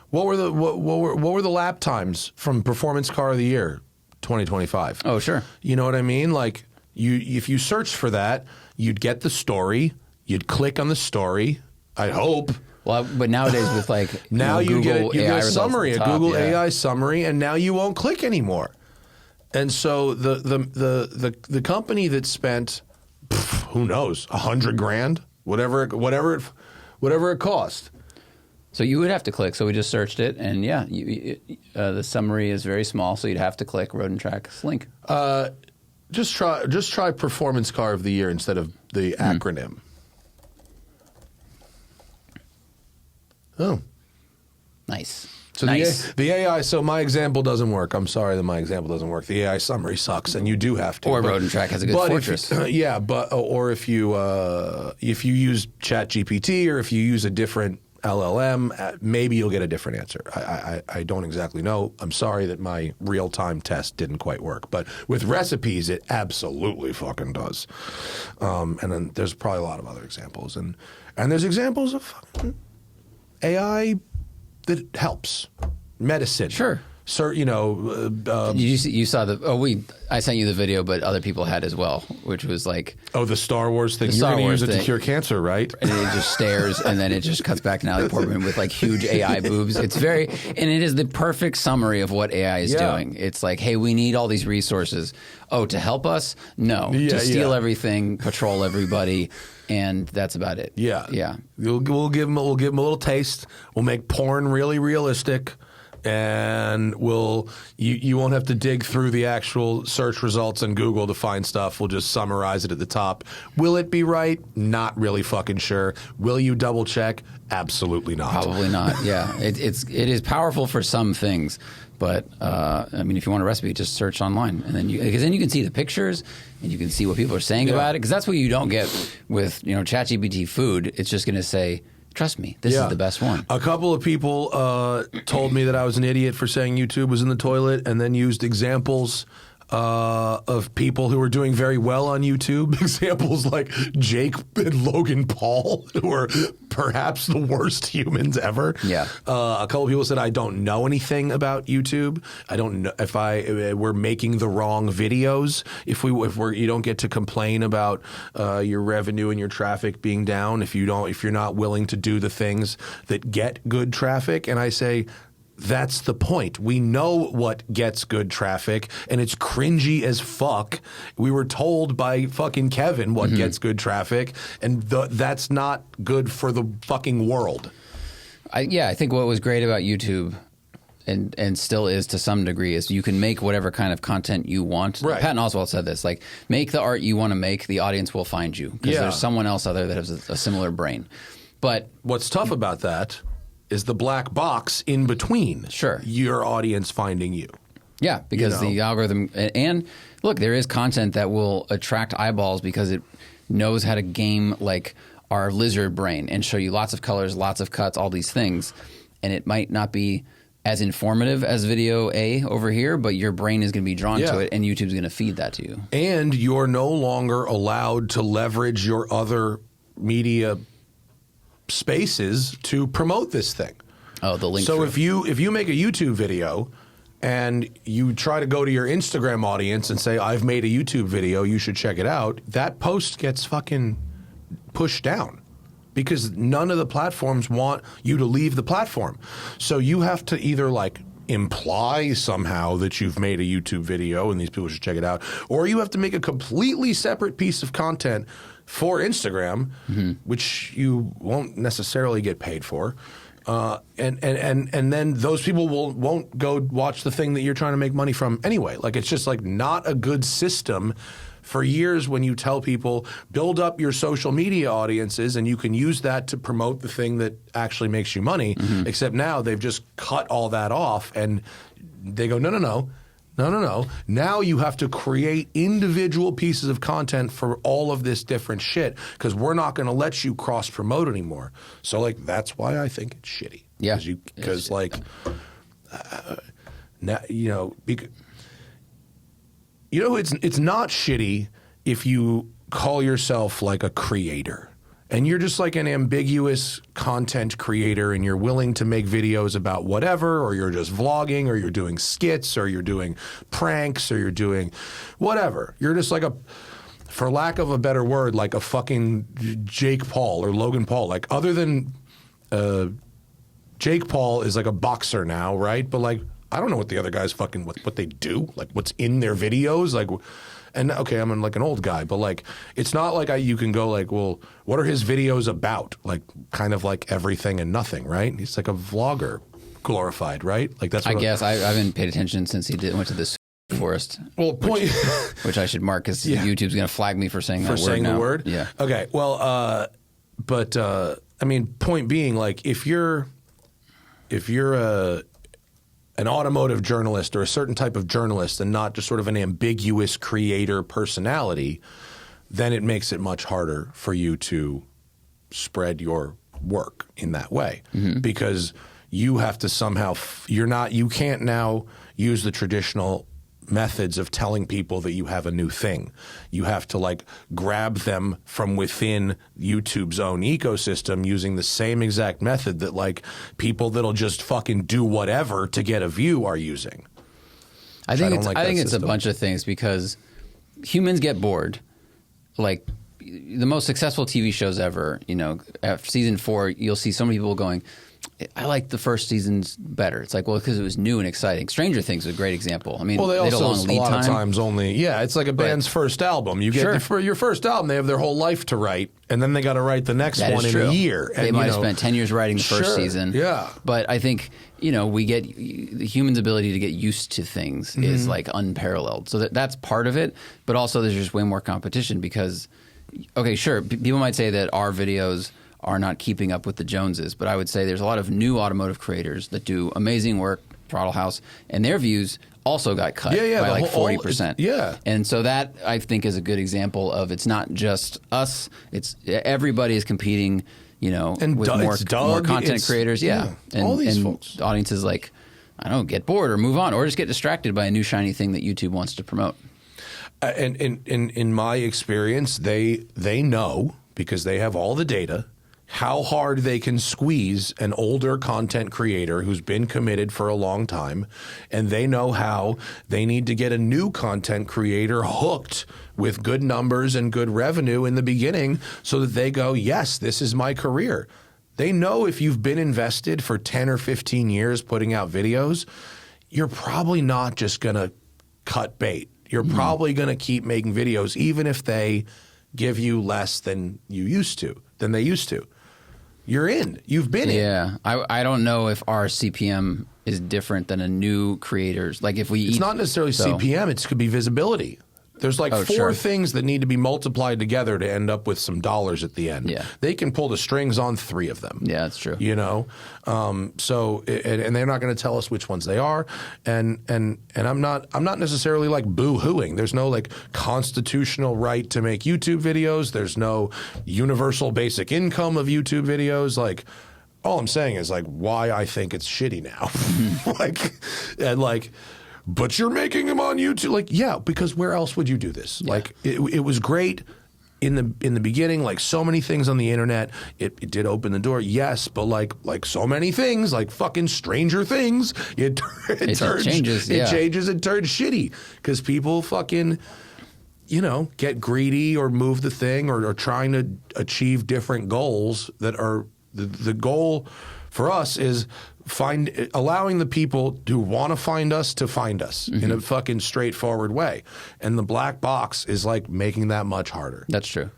what were the lap times from Performance Car of the Year 2025? Oh, sure. You know what I mean? Like, if you search for that, you'd get the story. You'd click on the story. I hope. Well, but nowadays with, like, now you get a summary, a Google yeah. AI summary, and now you won't click anymore. And so the company that spent, who knows, $100,000, whatever it cost. So you would have to click. So we just searched it, and yeah, the summary is very small, so you'd have to click Road and Track's link. Just try Performance Car of the Year instead of the acronym. Oh. Nice. So nice. the AI, so my example doesn't work. I'm sorry that my example doesn't work. The AI summary sucks, and you do have to. Or Road and Track has a good fortress. Or if you use ChatGPT or if you use a different LLM, maybe you'll get a different answer. I don't exactly know. I'm sorry that my real-time test didn't quite work. But with recipes, it absolutely fucking does. And then there's probably a lot of other examples. And there's examples of fucking AI that helps. Medicine. Sure. So, you saw I sent you the video, but other people had as well, which was like... Oh, the Star Wars thing. You're going to use it to cure cancer, right? And it just stares, and then it just cuts back to Natalie Portman with like huge AI boobs. It's and it is the perfect summary of what AI is doing. It's like, hey, we need all these resources. Oh, to help us? No. To steal everything, patrol everybody, and that's about it. Yeah. Yeah. We'll give them a little taste. We'll make porn really realistic. And you won't have to dig through the actual search results in Google to find stuff. We'll just summarize it at the top. Will it be right? Not really fucking sure. Will you double check? Absolutely not. Probably not. Yeah, it is powerful for some things, but I mean, if you want a recipe, just search online, and then because then you can see the pictures and you can see what people are saying about it. Because that's what you don't get with ChatGPT food. It's just going to say, trust me, this is the best one. A couple of people told me that I was an idiot for saying YouTube was in the toilet and then used examples of people who were doing very well on YouTube. Examples like Jake and Logan Paul, who are perhaps the worst humans ever. Yeah. A couple of people said I don't know anything about YouTube. I don't know if we're making the wrong videos. If you don't get to complain about your revenue and your traffic being down. If you're not willing to do the things that get good traffic. And I say, that's the point. We know what gets good traffic, and it's cringy as fuck. We were told by fucking Kevin what gets good traffic, and that's not good for the fucking world. I think what was great about YouTube, and still is to some degree, is you can make whatever kind of content you want. Right. Patton Oswalt said this, like, make the art you want to make, the audience will find you, because there's someone else out there that has a similar brain. But what's tough about that is the black box in between your audience finding you. Yeah, because the algorithm... And look, there is content that will attract eyeballs because it knows how to game like our lizard brain and show you lots of colors, lots of cuts, all these things. And it might not be as informative as video A over here, but your brain is going to be drawn to it, and YouTube's going to feed that to you. And you're no longer allowed to leverage your other media spaces to promote this thing. Oh, the link. So if you make a YouTube video and you try to go to your Instagram audience and say, I've made a YouTube video, you should check it out, that post gets fucking pushed down because none of the platforms want you to leave the platform. So you have to either like imply somehow that you've made a YouTube video and these people should check it out, or you have to make a completely separate piece of content for Instagram, which you won't necessarily get paid for, and then those people won't go watch the thing that you're trying to make money from anyway. Like, it's just like not a good system. For years, when you tell people build up your social media audiences and you can use that to promote the thing that actually makes you money, except now they've just cut all that off and they go, no. Now you have to create individual pieces of content for all of this different shit because we're not going to let you cross-promote anymore. So, like, that's why I think it's shitty. Yeah. Because, like, now, it's not shitty if you call yourself, like, a creator. And you're just like an ambiguous content creator and you're willing to make videos about whatever, or you're just vlogging, or you're doing skits, or you're doing pranks, or you're doing whatever. You're just like for lack of a better word, like a fucking Jake Paul or Logan Paul. Like, other than Jake Paul is like a boxer now, right? But like, I don't know what the other guys fucking, what they do, like what's in their videos. Like, and okay, I'm like an old guy, but like it's not like you can go like, well, what are his videos about? Like kind of like everything and nothing, right? He's like a vlogger, glorified, right? Like that's what I guess I haven't paid attention since he went to this forest. Well, which I should mark because YouTube's going to flag me for saying that word. For saying now. the word? Yeah. Okay. Well, but I mean, point being, like, if you're an automotive journalist or a certain type of journalist and not just sort of an ambiguous creator personality, then it makes it much harder for you to spread your work in that way because you have to somehow you can't now use the traditional methods of telling people that you have a new thing. You have to like grab them from within YouTube's own ecosystem using the same exact method that like people that'll just fucking do whatever to get a view are using. I think it's a bunch of things because humans get bored. Like the most successful TV shows ever, you know, after season 4, you'll see so many people going, I like the first season's better. It's like, well, because it was new and exciting. Stranger Things is a great example. I mean, well, they had also a long lead a lot time. of times only, it's like a band's first album. You get for your first album, they have their whole life to write, and then they got to write the next one in a year. They might have spent 10 years writing the first season. Yeah, but I think we get the human's ability to get used to things is like unparalleled. So that's part of it. But also, there's just way more competition because, okay, sure, people might say that our videos are not keeping up with the Joneses, but I would say there's a lot of new automotive creators that do amazing work, Throttle House, and their views also got cut by like 40%. And so that I think is a good example of it's not just us; it's everybody is competing, and with more content creators. And all these folks. Audiences like, I don't know, get bored or move on or just get distracted by a new shiny thing that YouTube wants to promote. And in my experience, they know because they have all the data how hard they can squeeze an older content creator who's been committed for a long time, and they know how they need to get a new content creator hooked with good numbers and good revenue in the beginning so that they go, yes, this is my career. They know if you've been invested for 10 or 15 years putting out videos, you're probably not just going to cut bait. You're probably going to keep making videos even if they give you less than they used to. You're in. You've been in. Yeah. I don't know if our CPM is different than a new creator's. Like if it's not necessarily CPM. It could be visibility. There's like four things that need to be multiplied together to end up with some dollars at the end. Yeah. They can pull the strings on 3 of them. Yeah, that's true. So and they're not going to tell us which ones they are. And I'm not necessarily like boo-hooing. There's no like constitutional right to make YouTube videos. There's no universal basic income of YouTube videos. Like all I'm saying is like why I think it's shitty now. But you're making them on YouTube. Like, yeah, because where else would you do this? Yeah. Like, it was great in the beginning. Like, so many things on the internet, it did open the door. Yes, but like so many things, like fucking Stranger Things, it changes. It changes and turns shitty because people fucking, get greedy or move the thing or are trying to achieve different goals that are the goal for us is allowing the people who want to find us in a fucking straightforward way. And the black box is like making that much harder. That's true.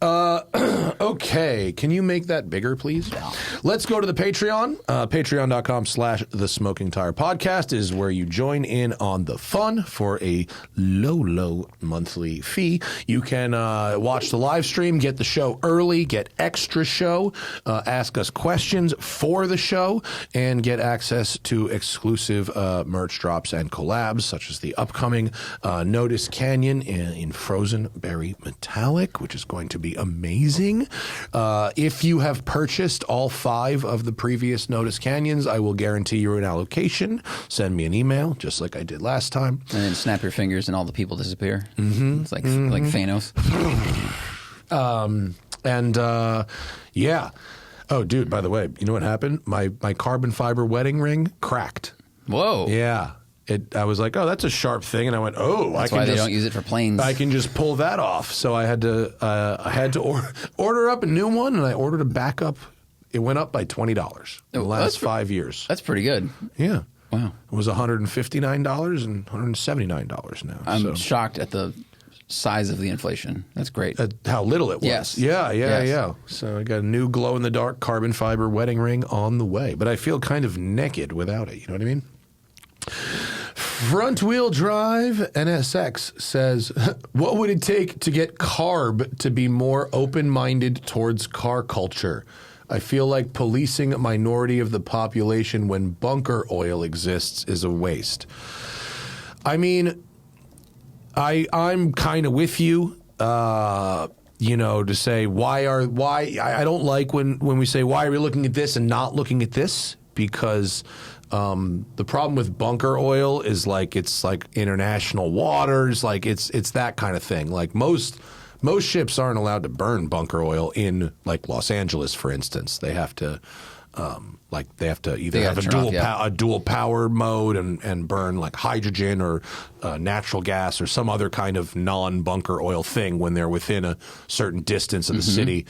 Okay. Can you make that bigger, please? Yeah. Let's go to the Patreon. Patreon.com/The Smoking Tire Podcast is where you join in on the fun for a low monthly fee. You can watch the live stream, get the show early, get extra show, ask us questions for the show, and get access to exclusive merch drops and collabs, such as the upcoming Notice Canyon in Frozen Berry Metallic, which is going to be amazing. If you have purchased all 5 of the previous Notice Canyons, I will guarantee you an allocation. Send me an email, just like I did last time. And then snap your fingers and all the people disappear. Mm-hmm. It's like Thanos. Yeah. Oh, dude, by the way, you know what happened? My carbon fiber wedding ring cracked. Whoa. Yeah. I was like, oh, that's a sharp thing, and I went, oh, that's why they don't use it for planes. I can just pull that off. So I had to order up a new one, and I ordered a backup. It went up by $20 in the last 5 years. That's pretty good. Yeah. Wow. It was $159 and $179 now. I'm shocked at the size of the inflation. That's great. How little it was. Yes. Yeah. So I got a new glow-in-the-dark carbon fiber wedding ring on the way. But I feel kind of naked without it. You know what I mean? Front-wheel drive NSX says, what would it take to get CARB to be more open-minded towards car culture? I feel like policing a minority of the population when bunker oil exists is a waste. I mean, I'm kind of with you, to say why I don't like when we say, why are we looking at this and not looking at this? Because the problem with bunker oil is it's like international waters, like it's that kind of thing. Like most ships aren't allowed to burn bunker oil in like Los Angeles, for instance. They have to either have a dual power mode and burn like hydrogen or natural gas or some other kind of non-bunker oil thing when they're within a certain distance of the city.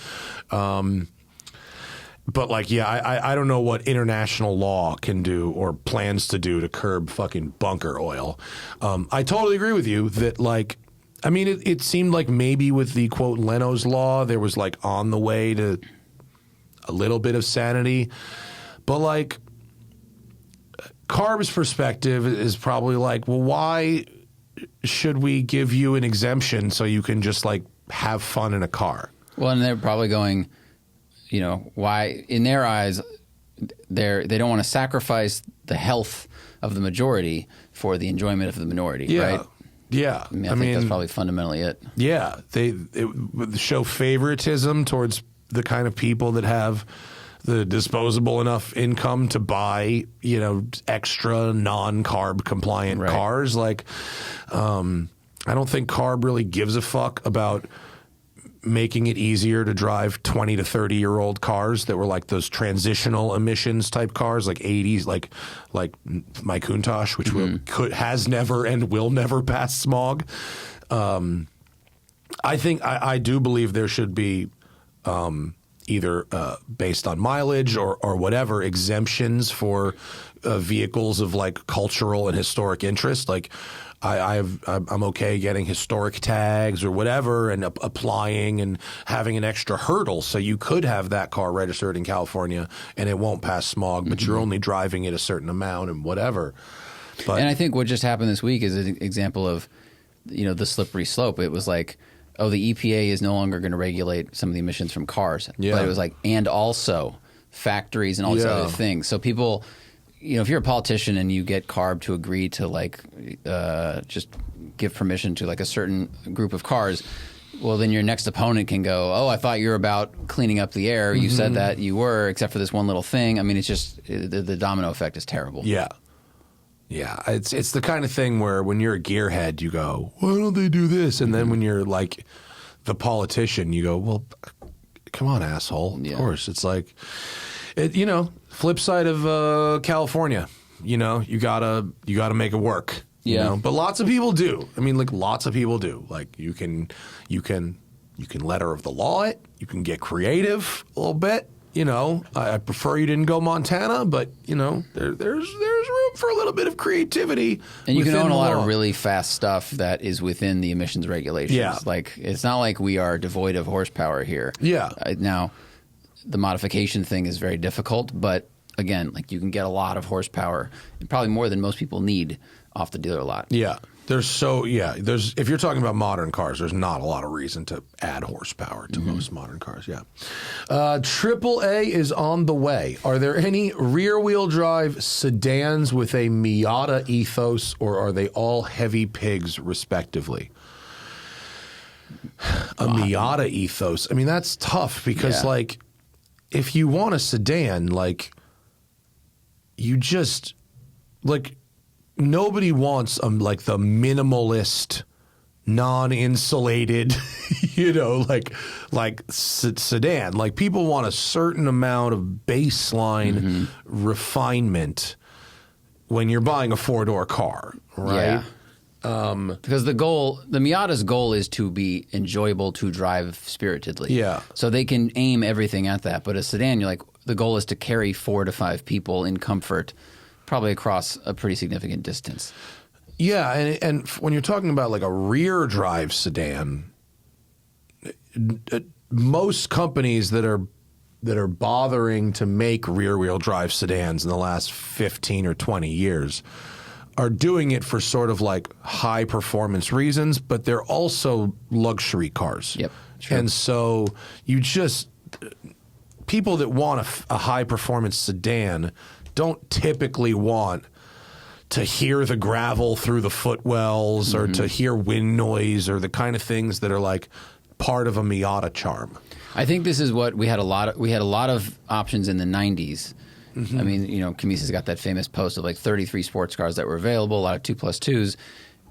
But I don't know what international law can do or plans to do to curb fucking bunker oil. I totally agree with you that it seemed like maybe with the quote Leno's law, there was on the way to a little bit of sanity. But CARB's perspective is probably well, why should we give you an exemption so you can just have fun in a car? Well, and they're probably going, why in their eyes, they don't want to sacrifice the health of the majority for the enjoyment of the minority, right? Yeah. I think that's probably fundamentally it. Yeah. They show favoritism towards the kind of people that have the disposable enough income to buy, extra non-CARB compliant cars. I don't think CARB really gives a fuck about making it easier to drive 20 to 30-year-old cars that were those transitional emissions type cars, 80s, like my Countach, which has never and will never pass smog. I do believe there should be either based on mileage or whatever exemptions for vehicles of cultural and historic interest. I'm okay getting historic tags or whatever and applying and having an extra hurdle so you could have that car registered in California and it won't pass smog, but you're only driving it a certain amount and whatever. And I think what just happened this week is an example of, the slippery slope. It was the EPA is no longer going to regulate some of the emissions from cars. Yeah. But it was and also factories and all these other things. So people, if you're a politician and you get CARB to agree to just give permission to a certain group of cars, well, then your next opponent can go, oh, I thought you were about cleaning up the air. You said that you were, except for this one little thing. I mean, it's just the domino effect is terrible. Yeah. Yeah, it's the kind of thing where when you're a gearhead, you go, why don't they do this? And then when you're the politician, you go, well, come on, asshole. Of course. It's flip side of California, you gotta make it work. Yeah. But lots of people do. I mean, lots of people do. You can letter of the law it. You can get creative a little bit. I prefer you didn't go Montana, but there's room for a little bit of creativity. And you can own a lot of really fast stuff that is within the emissions regulations. Yeah. It's not like we are devoid of horsepower here. Yeah. Now, the modification thing is very difficult, but again, you can get a lot of horsepower, and probably more than most people need off the dealer lot. Yeah. If you're talking about modern cars, there's not a lot of reason to add horsepower to most modern cars. Yeah. AAA is on the way. Are there any rear-wheel drive sedans with a Miata ethos, or are they all heavy pigs, respectively? A Miata ethos. I mean, that's tough because, if you want a sedan, you just nobody wants the minimalist, non-insulated, sedan. People want a certain amount of baseline refinement when you're buying a four-door car, right? Yeah. Because the Miata's goal is to be enjoyable to drive spiritedly. Yeah. So they can aim everything at that. But a sedan, the goal is to carry 4 to 5 people in comfort probably across a pretty significant distance. Yeah, and when you're talking about like a rear drive sedan, most companies that are bothering to make rear wheel drive sedans in the last 15 or 20 years are doing it for sort of like high performance reasons, but they're also luxury cars. Yep. True. And so people that want a high performance sedan don't typically want to hear the gravel through the footwells or to hear wind noise or the kind of things that are like part of a Miata charm. I think this is what we had a lot of options in the 90s. I mean, Camisa's got that famous post of like 33 sports cars that were available, a lot of 2+2s.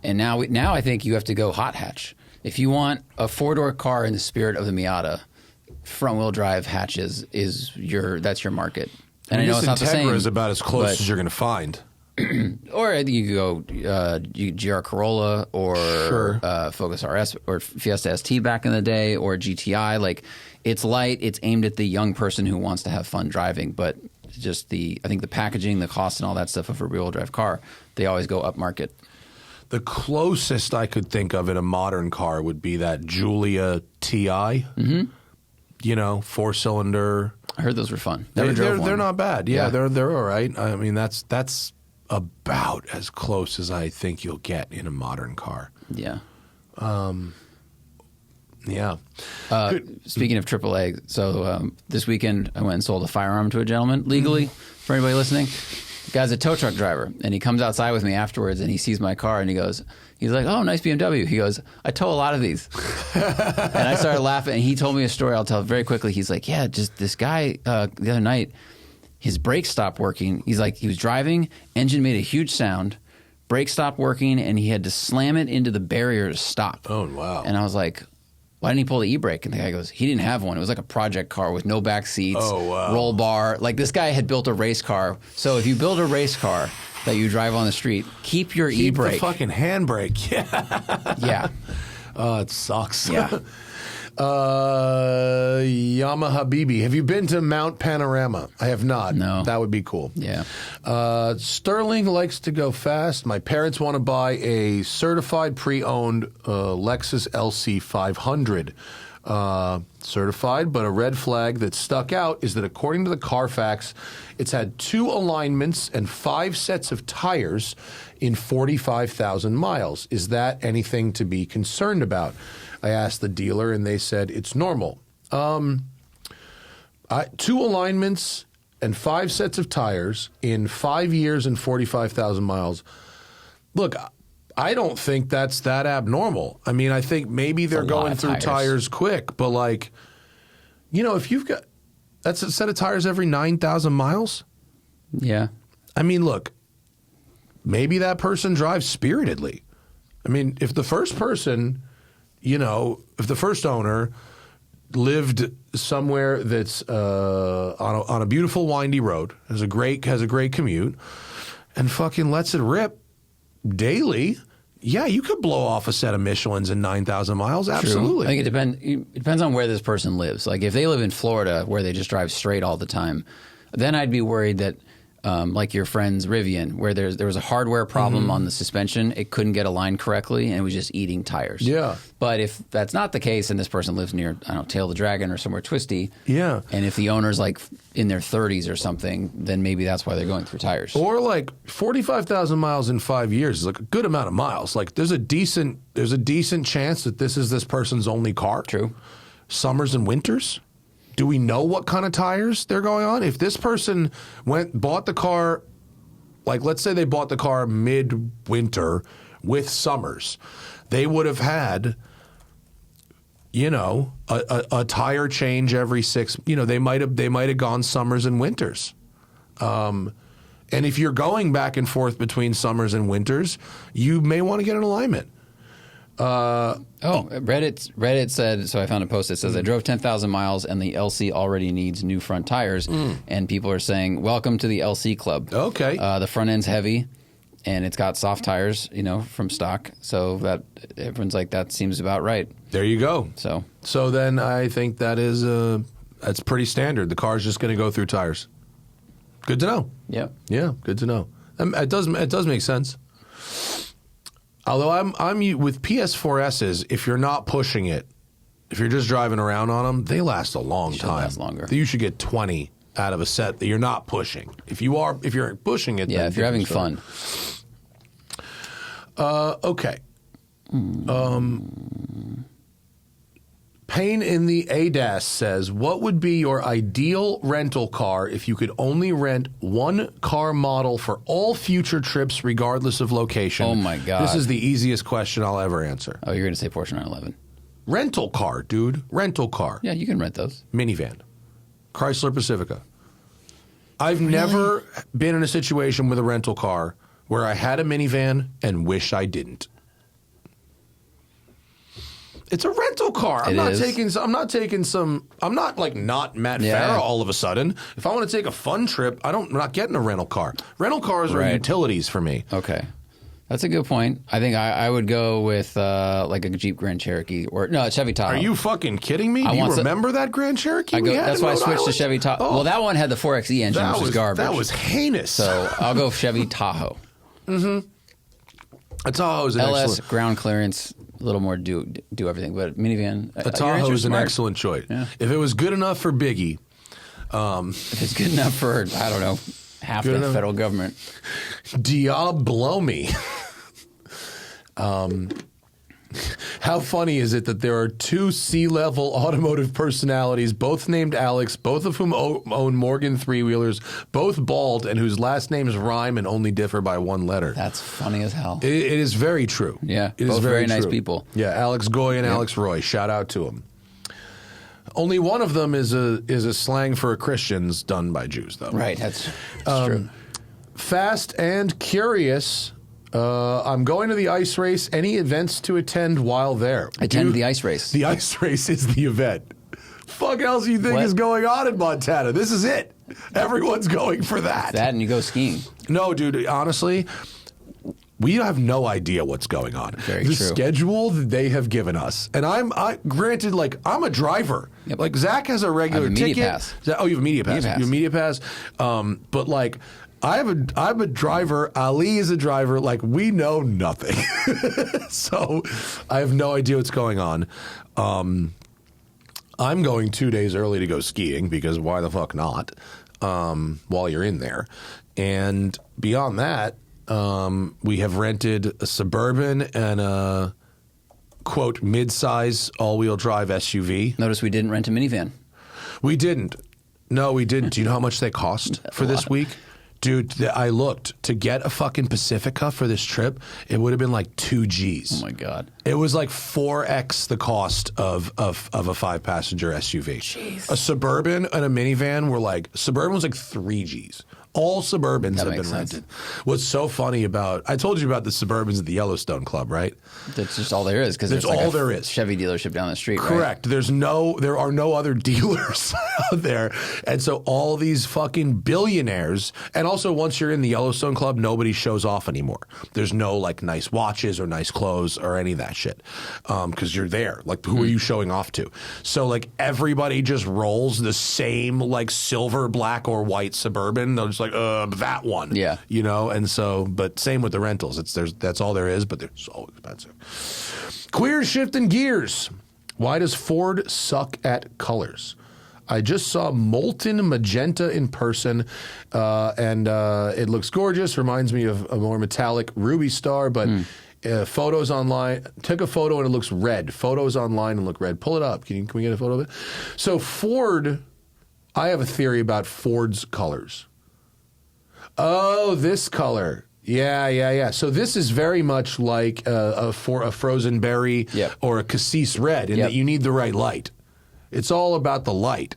And now I think you have to go hot hatch. If you want a four-door car in the spirit of the Miata, front-wheel drive hatches that's your market. And I know it's not the same. Integra is about as close as you're going to find. Or I think you could go GR Corolla or Focus RS or Fiesta ST back in the day or GTI. Like, it's light. It's aimed at the young person who wants to have fun driving. But just I think the packaging, the cost, and all that stuff of a rear-wheel drive car, they always go up market. The closest I could think of in a modern car would be that Giulia TI. Four-cylinder. I heard those were fun. They're not bad. Yeah, they're all right. I mean, that's about as close as I think you'll get in a modern car. Yeah. Yeah. Speaking of AAA, so this weekend I went and sold a firearm to a gentleman legally. For anybody listening, the guy's a tow truck driver, and he comes outside with me afterwards, and he sees my car, and he's like, "Oh, nice BMW." He goes, "I tow a lot of these," and I started laughing. And he told me a story. I'll tell it very quickly. He's like, "Yeah, just this guy the other night, his brakes stopped working." He's like, he was driving, engine made a huge sound, brakes stopped working, and he had to slam it into the barrier to stop. Oh, wow. And I was like, why didn't he pull the e-brake? And the guy goes, he didn't have one. It was like a project car with no back seats, roll bar. Like, this guy had built a race car. So if you build a race car that you drive on the street, keep your e-brake. Keep the fucking handbrake. Yeah. Yeah. Oh, it sucks. Yeah. Yamaha BB. Have you been to Mount Panorama? I have not. No. That would be cool. Yeah. Sterling likes to go fast. My parents want to buy a certified pre-owned Lexus LC500. Certified, but a red flag that stuck out is that according to the Carfax, it's had 2 alignments and 5 sets of tires in 45,000 miles. Is that anything to be concerned about? I asked the dealer, and they said it's normal. 2 alignments and 5 sets of tires in 5 years and 45,000 miles. Look, I don't think that's that abnormal. I mean, I think maybe they're going through tires quick, but like, if you've got that's a set of tires every 9,000 miles. Yeah. I mean, look, maybe that person drives spiritedly. I mean, if the first person, if the first owner lived somewhere that's on a beautiful windy road, has a great commute, and fucking lets it rip daily, yeah, you could blow off a set of Michelins in 9,000 miles. Absolutely. True. I think it depends on where this person lives. Like, if they live in Florida where they just drive straight all the time, then I'd be worried that, like your friend's Rivian, where there was a hardware problem on the suspension, it couldn't get aligned correctly, and it was just eating tires. Yeah. But if that's not the case, and this person lives near, I don't know, Tail of the Dragon or somewhere twisty, yeah, and if the owner's like in their 30s or something, then maybe that's why they're going through tires. Or like 45,000 miles in 5 years is like a good amount of miles. Like, there's a decent chance that this is this person's only car. True. Summers and winters. Do we know what kind of tires they're going on? If this person bought the car, like, let's say they bought the car mid-winter with summers, they would have had, a tire change every 6. They might have gone summers and winters. And if you're going back and forth between summers and winters, you may want to get an alignment. Reddit said, so I found a post that says, I drove 10,000 miles and the LC already needs new front tires. And people are saying, welcome to the LC club. Okay. The front end's heavy and it's got soft tires, from stock. So that everyone's like, that seems about right. There you go. So then I think that's pretty standard. The car's just going to go through tires. Good to know. Yeah. Yeah, good to know. It does make sense. Although I'm with PS4Ss, if you're not pushing it, if you're just driving around on them, they last a long time. Last longer. You should get 20 out of a set that you're not pushing. If you're pushing it, Yeah, if you're having fun. Okay. Payne in the ADAS says, what would be your ideal rental car if you could only rent one car model for all future trips regardless of location? Oh, my God. This is the easiest question I'll ever answer. Oh, you're going to say Porsche 911. Rental car, dude. Rental car. Yeah, you can rent those. Minivan. Chrysler Pacifica. I've never been in a situation with a rental car where I had a minivan and wish I didn't. It's a rental car. I'm not like not Matt Farah all of a sudden. If I want to take a fun trip, I'm not getting a rental car. Rental cars are utilities for me. Okay. That's a good point. I think I would go with like a Jeep Grand Cherokee or no, a Chevy Tahoe. Are you fucking kidding me? Do you remember that Grand Cherokee? That's why I switched to Chevy Tahoe. Oh. Well, that one had the 4xe engine, which was garbage. That was heinous. So I'll go Chevy Tahoe. Mm-hmm. A Tahoe is an LS, excellent... ground clearance, a little more do everything. But minivan... A Tahoe is an excellent choice. Yeah. If it was good enough for Biggie... if it's good enough for, I don't know, half the federal government. Diablo me. How funny is it that there are two C-level automotive personalities, both named Alex, both of whom own Morgan three-wheelers, both bald, and whose last names rhyme and only differ by one letter? That's funny as hell. It is very true. Yeah, it both is very nice true. people. Yeah, Alex Goy and Alex Roy. Shout out to them. Only one of them is a slang for Christians done by Jews, though. Right, that's true. Fast and Curious... I'm going to the ice race. Any events to attend while there? Attend the ice race. The ice race is the event. Fuck else you think is going on in Montana? This is it. Everyone's going for that. That and you go skiing. No, dude, honestly, we have no idea what's going on. Very the true. Schedule that they have given us. And granted, like, I'm a driver. Yep. Like, Zach has a regular ticket. Pass. Oh, you have a media pass. Media pass. You have a media pass. But, like... I'm a driver. Ali is a driver. Like, we know nothing. So I have no idea what's going on. I'm going 2 days early to go skiing because why the fuck not? While you're in there. And beyond that, we have rented a Suburban and a, quote, mid-size all-wheel drive SUV. Notice we didn't rent a minivan. We didn't. No, we didn't. Do you know how much they cost for this week? Dude, I looked. To get a fucking Pacifica for this trip, it would have been like 2 Gs. Oh, my God. It was like 4x the cost of a 5-passenger SUV. Jeez. A Suburban and a minivan were like, Suburban was like 3 Gs. All Suburbans have been rented. What's so funny about, I told you about the Suburbans at the Yellowstone Club, right? That's just all there is because that's like all there is. Chevy dealership down the street. Correct. Right? There are no other dealers out there, and so all these fucking billionaires. And also, once you're in the Yellowstone Club, nobody shows off anymore. There's no like nice watches or nice clothes or any of that shit because you're there. Like, who are you showing off to? So like everybody just rolls the same like silver, black, or white Suburban. They're just like that one. Yeah. You know, and so, but same with the rentals. That's all there is, but they're so expensive. Queer shifting gears. Why does Ford suck at colors? I just saw molten magenta in person, and it looks gorgeous. Reminds me of a more metallic Ruby Star, but photos online. Took a photo and it looks red. Photos online and look red. Pull it up. Can we get a photo of it? So Ford, I have a theory about Ford's colors. Oh, this color. Yeah. So this is very much like a frozen berry or a cassis red in that you need the right light. It's all about the light.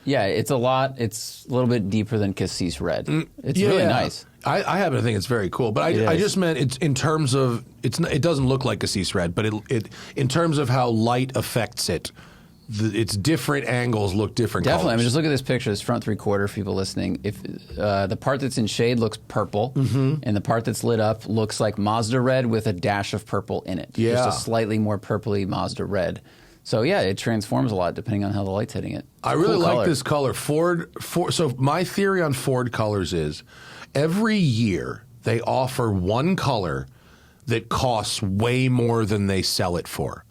Yeah, it's a little bit deeper than cassis red. It's really nice. I happen to think it's very cool, but I just meant it's in terms of it doesn't look like cassis red, but it in terms of how light affects it. Its different angles look different Definitely. colors. I mean, just look at this picture, this front 3/4 for people listening. If the part that's in shade looks purple, and the part that's lit up looks like Mazda red with a dash of purple in it. Yeah. Just a slightly more purpley Mazda red. So, yeah, it transforms a lot depending on how the light's hitting it. I really like this color. Ford. So my theory on Ford colors is every year they offer one color that costs way more than they sell it for.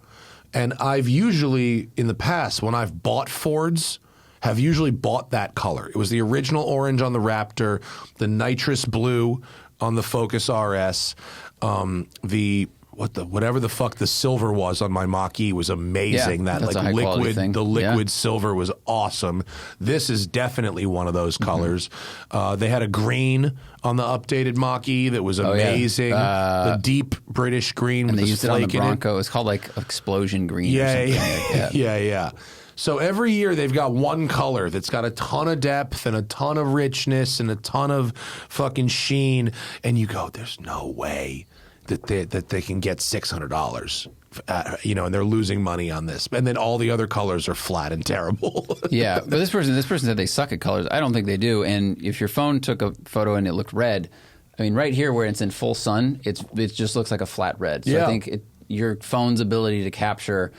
And I've usually, in the past, when I've bought Fords, have usually bought that color. It was the original orange on the Raptor, the nitrous blue on the Focus RS, whatever the fuck the silver was on my Mach-E was amazing. Yeah, that like liquid silver was awesome. This is definitely one of those colors. They had a green on the updated Mach-E that was amazing. The deep British green and with they used it on the Bronco. It. It's called like Explosion Green. Or something like that. Yeah. So every year they've got one color that's got a ton of depth and a ton of richness and a ton of fucking sheen, and you go, "There's no way that they can get $600." And they're losing money on this, and then all the other colors are flat and terrible. Yeah, but this person said they suck at colors. I don't think they do. And if your phone took a photo and it looked red, I mean, right here where it's in full sun, it just looks like a flat red. So I think your phone's ability to capture,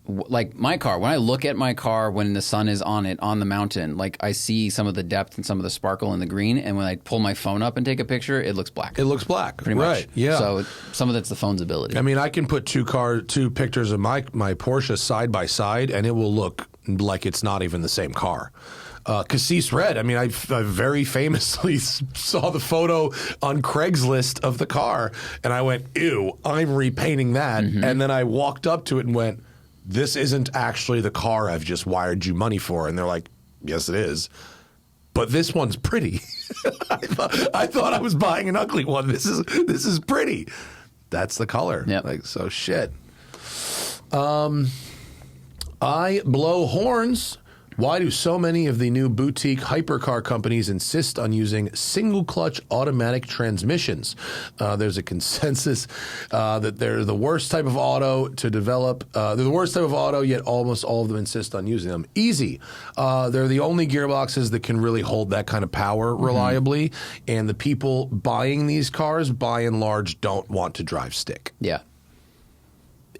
like my car, when I look at my car when the sun is on it on the mountain, like I see some of the depth and some of the sparkle in the green, and when I pull my phone up and take a picture, it looks black. It looks black, pretty much. Right? Yeah. So some of that's the phone's ability. I mean, I can put two pictures of my Porsche side by side, and it will look like it's not even the same car. Cassis Red, I mean, I very famously saw the photo on Craigslist of the car, and I went, "Ew, I'm repainting that." And then I walked up to it and went, "This isn't actually the car I've just wired you money for." And they're like, "Yes, it is. But this one's pretty." I thought I was buying an ugly one. This is pretty. That's the color. Yep. Like, so shit. I blow horns. Why do so many of the new boutique hypercar companies insist on using single-clutch automatic transmissions? There's a consensus that they're the worst type of auto to develop. They're the worst type of auto, yet almost all of them insist on using them. Easy. They're the only gearboxes that can really hold that kind of power reliably, and the people buying these cars, by and large, don't want to drive stick. Yeah.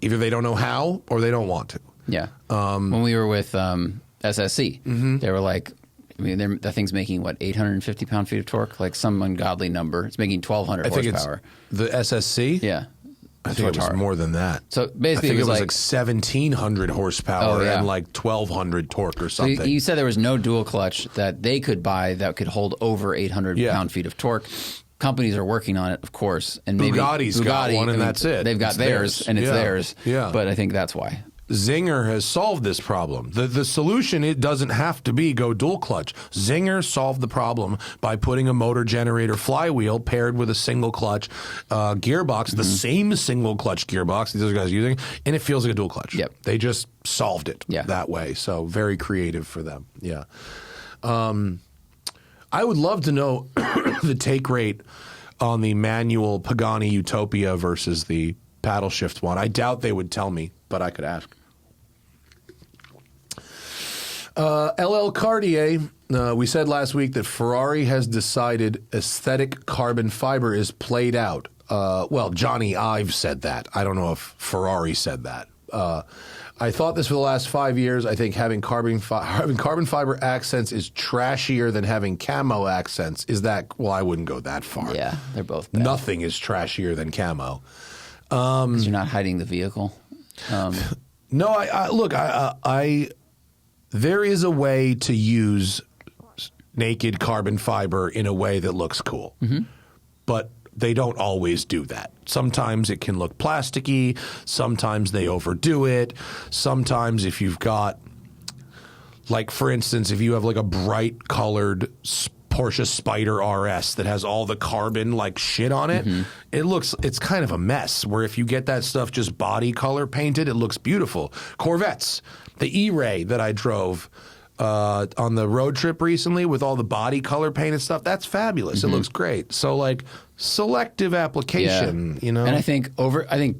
Either they don't know how, or they don't want to. Yeah. When we were with SSC, they were like, I mean, that thing's making, 850 pound-feet of torque? Like some ungodly number. It's making 1,200 horsepower. It's the SSC? Yeah. I think it was more than that. So basically, I think it was like 1,700 horsepower and like 1,200 torque or something. So you said there was no dual clutch that they could buy that could hold over 800 pound-feet of torque. Companies are working on it, of course. And maybe Bugatti's got one, and that's it. They've got theirs, and it's theirs. Yeah. But I think that's why. Zinger has solved this problem. The solution, it doesn't have to be go dual clutch. Zinger solved the problem by putting a motor generator flywheel paired with a single clutch gearbox, the same single clutch gearbox these other guys are using, and it feels like a dual clutch. Yep. They just solved it that way. So very creative for them. Yeah. I would love to know the take rate on the manual Pagani Utopia versus the paddle shift one. I doubt they would tell me, but I could ask. LL Cartier, we said last week that Ferrari has decided aesthetic carbon fiber is played out. Well, Johnny Ive said that. I don't know if Ferrari said that. I thought this for the last 5 years. I think having carbon fiber accents is trashier than having camo accents. Is that? Well, I wouldn't go that far. Yeah, they're both bad. Nothing is trashier than camo. Because you're not hiding the vehicle. No, I there is a way to use naked carbon fiber in a way that looks cool, but they don't always do that. Sometimes it can look plasticky. Sometimes they overdo it. Sometimes if you've got, like, for instance, if you have like a bright colored Porsche Spyder RS that has all the carbon like shit on it, it's kind of a mess. Where if you get that stuff just body color painted, it looks beautiful. Corvettes, the E-Ray that I drove on the road trip recently with all the body color painted stuff, that's fabulous. It looks great. So like selective application, you know. And I think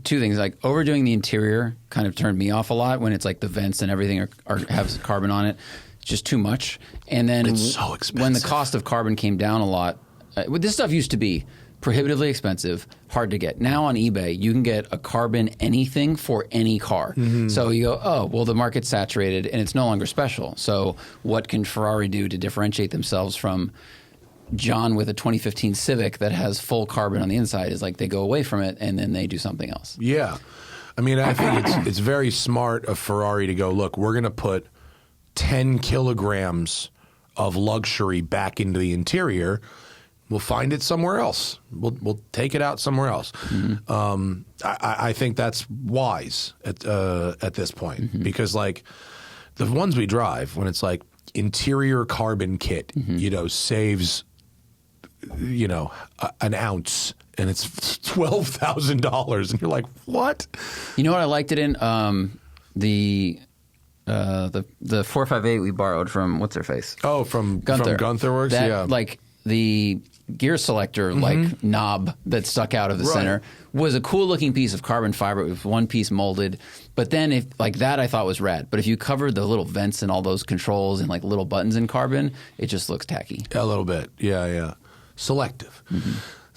two things, like overdoing the interior kind of turned me off a lot when it's like the vents and everything have carbon on it. Just too much. And then it's so expensive. When the cost of carbon came down a lot, this stuff used to be prohibitively expensive, hard to get. Now on eBay, you can get a carbon anything for any car. So you go, oh, well, the market's saturated and it's no longer special. So what can Ferrari do to differentiate themselves from John with a 2015 Civic that has full carbon on the inside is like they go away from it and then they do something else. Yeah. I mean, I think it's very smart of Ferrari to go, look, we're going to put 10 kilograms of luxury back into the interior. We'll find it somewhere else. We'll take it out somewhere else. Mm-hmm. I think that's wise at this point mm-hmm. because like the ones we drive, when it's like interior carbon kit, mm-hmm. Saves an ounce, and it's $12,000, and you're like, what? You know what I liked it in the 458 we borrowed from what's her face? Oh, from Gunther. From Gunther Works, that, yeah. Like the gear selector mm-hmm. like knob that stuck out of the center was a cool looking piece of carbon fiber with one piece molded. But then if like that I thought was rad. But if you covered the little vents and all those controls and like little buttons in carbon, it just looks tacky. A little bit. Yeah. Selective. Mm-hmm.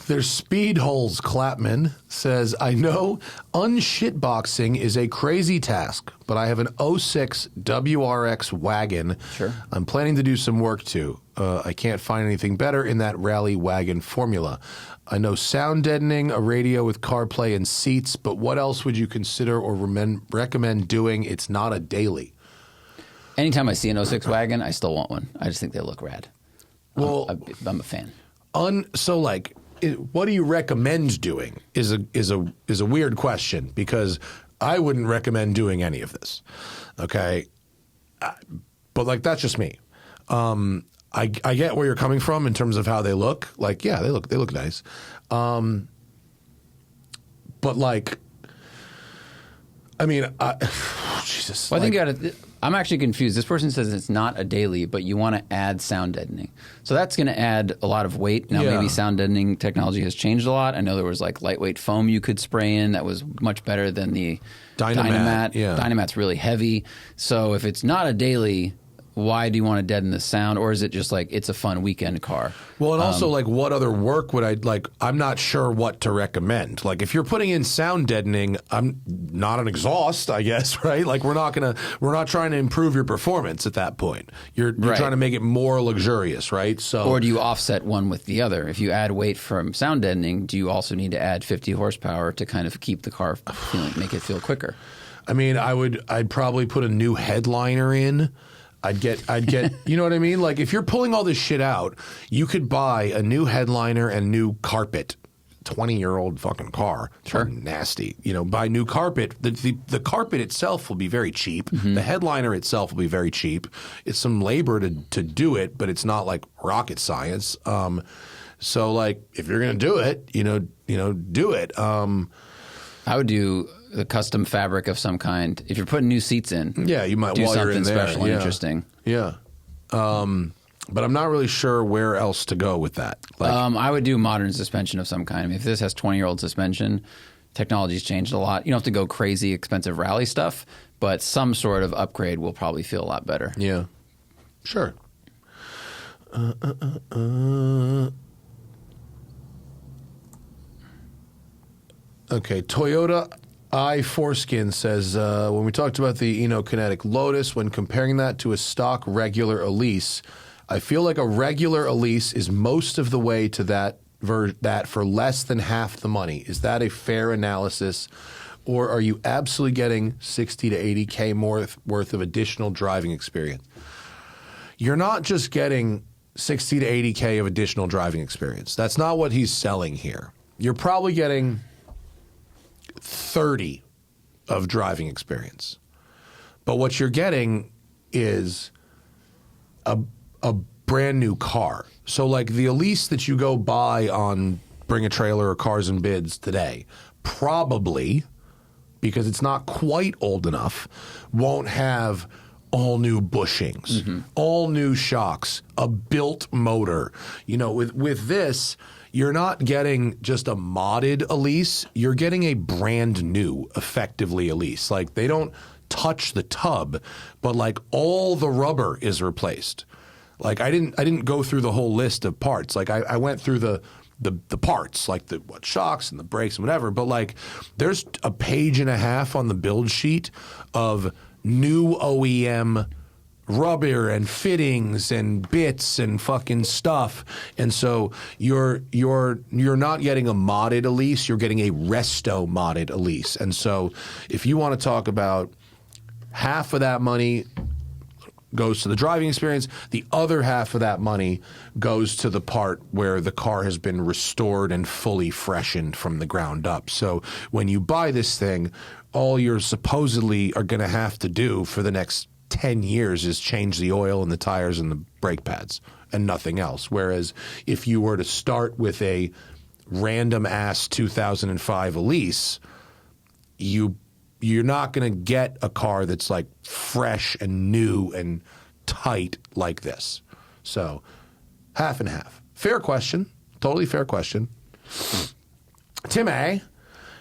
There's Speed Holes Clapman says, I know unshitboxing is a crazy task, but I have an 06 WRX wagon Sure. I'm planning to do some work to. I can't find anything better in that rally wagon formula. I know sound deadening, a radio with CarPlay and seats, but what else would you consider or recommend doing? It's not a daily. Anytime I see an 06 wagon, I still want one. I just think they look rad. Well, I'm a fan. So like, what do you recommend doing is a weird question, because I wouldn't recommend doing any of this. Okay. But like, that's just me. I get where you're coming from in terms of how they look. Like, yeah, they look nice. But like, I mean, Jesus. Well, I think I'm actually confused. This person says it's not a daily, but you want to add sound deadening. So that's going to add a lot of weight. Now, maybe sound deadening technology has changed a lot. I know there was like lightweight foam you could spray in that was much better than the Dynamat. Yeah. Dynamat's really heavy. So if it's not a daily, why do you want to deaden the sound? Or is it just like it's a fun weekend car? Well, and also like what other work would I like? I'm not sure what to recommend. Like if you're putting in sound deadening, I'm not an exhaust, I guess, right? Like we're not trying to improve your performance at that point. You're trying to make it more luxurious, right? So or do you offset one with the other? If you add weight from sound deadening, do you also need to add 50 horsepower to kind of keep the car make it feel quicker? I mean, I'd probably put a new headliner in. I'd get, you know what I mean? Like if you're pulling all this shit out, you could buy a new headliner and new carpet. 20-year-old fucking car. Sure. Nasty. Buy new carpet. The carpet itself will be very cheap. Mm-hmm. The headliner itself will be very cheap. It's some labor to do it, but it's not like rocket science. So like if you're going to do it, do it. I would do the custom fabric of some kind. If you're putting new seats in, yeah, you might do while you're something in there. special and interesting. Yeah. But I'm not really sure where else to go with that. Like, I would do modern suspension of some kind. I mean, if this has 20-year-old suspension, technology's changed a lot. You don't have to go crazy expensive rally stuff, but some sort of upgrade will probably feel a lot better. Yeah. Sure. Okay, Toyota iForeskin says, when we talked about the Kinetic Lotus, when comparing that to a stock regular Elise, I feel like a regular Elise is most of the way to that for less than half the money. Is that a fair analysis? Or are you absolutely getting 60 to 80K more worth of additional driving experience? You're not just getting 60 to 80K of additional driving experience. That's not what he's selling here. You're probably getting 30 of driving experience. But what you're getting is a brand new car. So like the Elise that you go buy on Bring a Trailer or Cars and Bids today, probably, because it's not quite old enough, won't have all new bushings, mm-hmm. all new shocks, a built motor. With this, you're not getting just a modded Elise. You're getting a brand new, effectively, Elise. Like, they don't touch the tub, but, like, all the rubber is replaced. Like, I didn't go through the whole list of parts. Like, I went through the parts, like the shocks and the brakes and whatever. But, like, there's a page and a half on the build sheet of new OEM rubber and fittings and bits and fucking stuff. And so you're not getting a modded Elise, you're getting a resto modded Elise. And so if you want to talk about half of that money goes to the driving experience, the other half of that money goes to the part where the car has been restored and fully freshened from the ground up. So when you buy this thing, all you're supposedly are going to have to do for the next 10 years is change the oil and the tires and the brake pads and nothing else. Whereas if you were to start with a random ass 2005 Elise, you're not going to get a car that's like fresh and new and tight like this. So half and half. Fair question. Totally fair question. Tim A.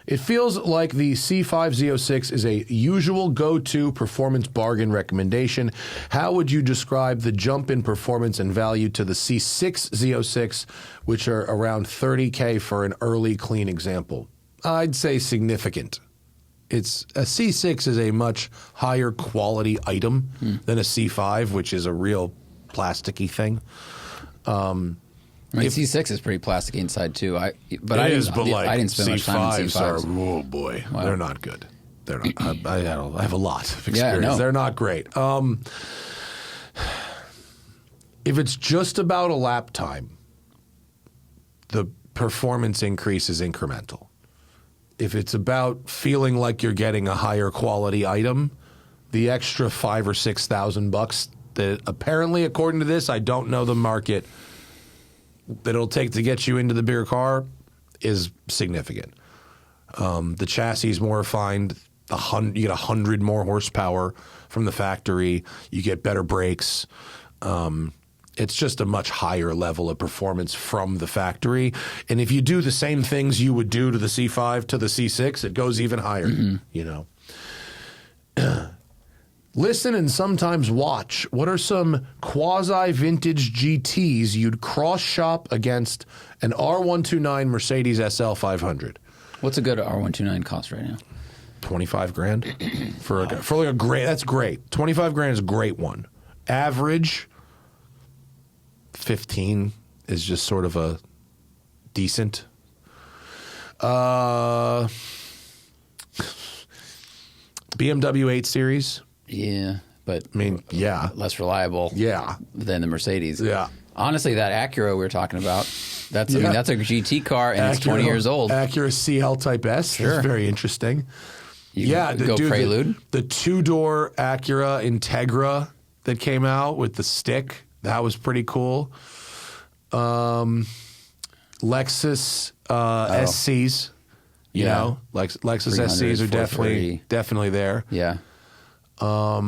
It feels like the C5 Z06 is a usual go-to performance bargain recommendation. How would you describe the jump in performance and value to the C6 Z06, which are around $30K for an early clean example? I'd say significant. It's a C6 is a much higher quality item than a C5, which is a real plasticky thing. C6 is pretty plasticky inside too. I didn't spend much time in C5s. Are, oh boy, wow. They're not good. They're not. I have a lot of experience. Yeah, no. They're not great. If it's just about a lap time, the performance increase is incremental. If it's about feeling like you're getting a higher quality item, the extra $5,000 or $6,000 that apparently, according to this, I don't know the market, that it'll take to get you into the bigger car is significant. The chassis is more refined. You get 100 more horsepower from the factory. You get better brakes. It's just a much higher level of performance from the factory. And if you do the same things you would do to the C5 to the C6, it goes even higher, you know. Listen and sometimes watch. What are some quasi-vintage GTs you'd cross-shop against an R129 Mercedes SL500? What's a good R129 cost right now? 25 grand for like a great. That's great. 25 grand is a great one. Average 15 is just sort of a decent. BMW 8 Series. Yeah, but I mean, yeah, less reliable. Yeah, than the Mercedes. Yeah, honestly, that Acura we were talking about, that's I mean that's a GT car and it's 20 years old. Acura CL Type S. Sure, that's very interesting. Prelude. The two-door Acura Integra that came out with the stick, that was pretty cool. Lexus SCs. You know, Lexus SCs are definitely there. Yeah. I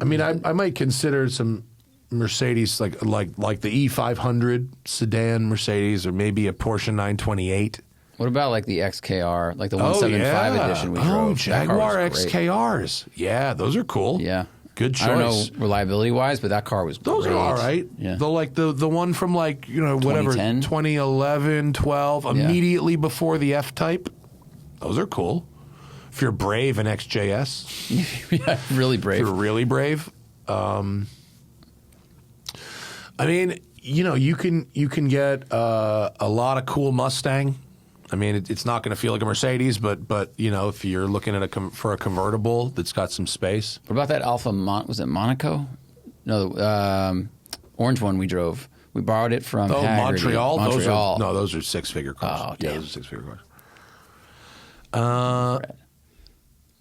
mean, I might consider some Mercedes like the E500 sedan Mercedes, or maybe a Porsche 928. What about like the XKR, like the 175 edition we drove? Oh, Jaguar XKRs. Yeah, those are cool. Yeah. Good choice. I don't know reliability wise, but that car was Those great. are all right. Yeah. The one from like, you know, whatever, 2011, 12, immediately before the F-Type. Those are cool. If you're brave, an XJS. Yeah, really brave. If you're really brave. I mean, you know, you can get a lot of cool Mustang. I mean, it's not going to feel like a Mercedes, but you know, if you're looking at for a convertible that's got some space. What about that Alpha? Was it Monaco? No, orange one we drove. We borrowed it from Montreal. Montreal. Those are six-figure cars. Oh, damn. Yeah, those are six-figure cars.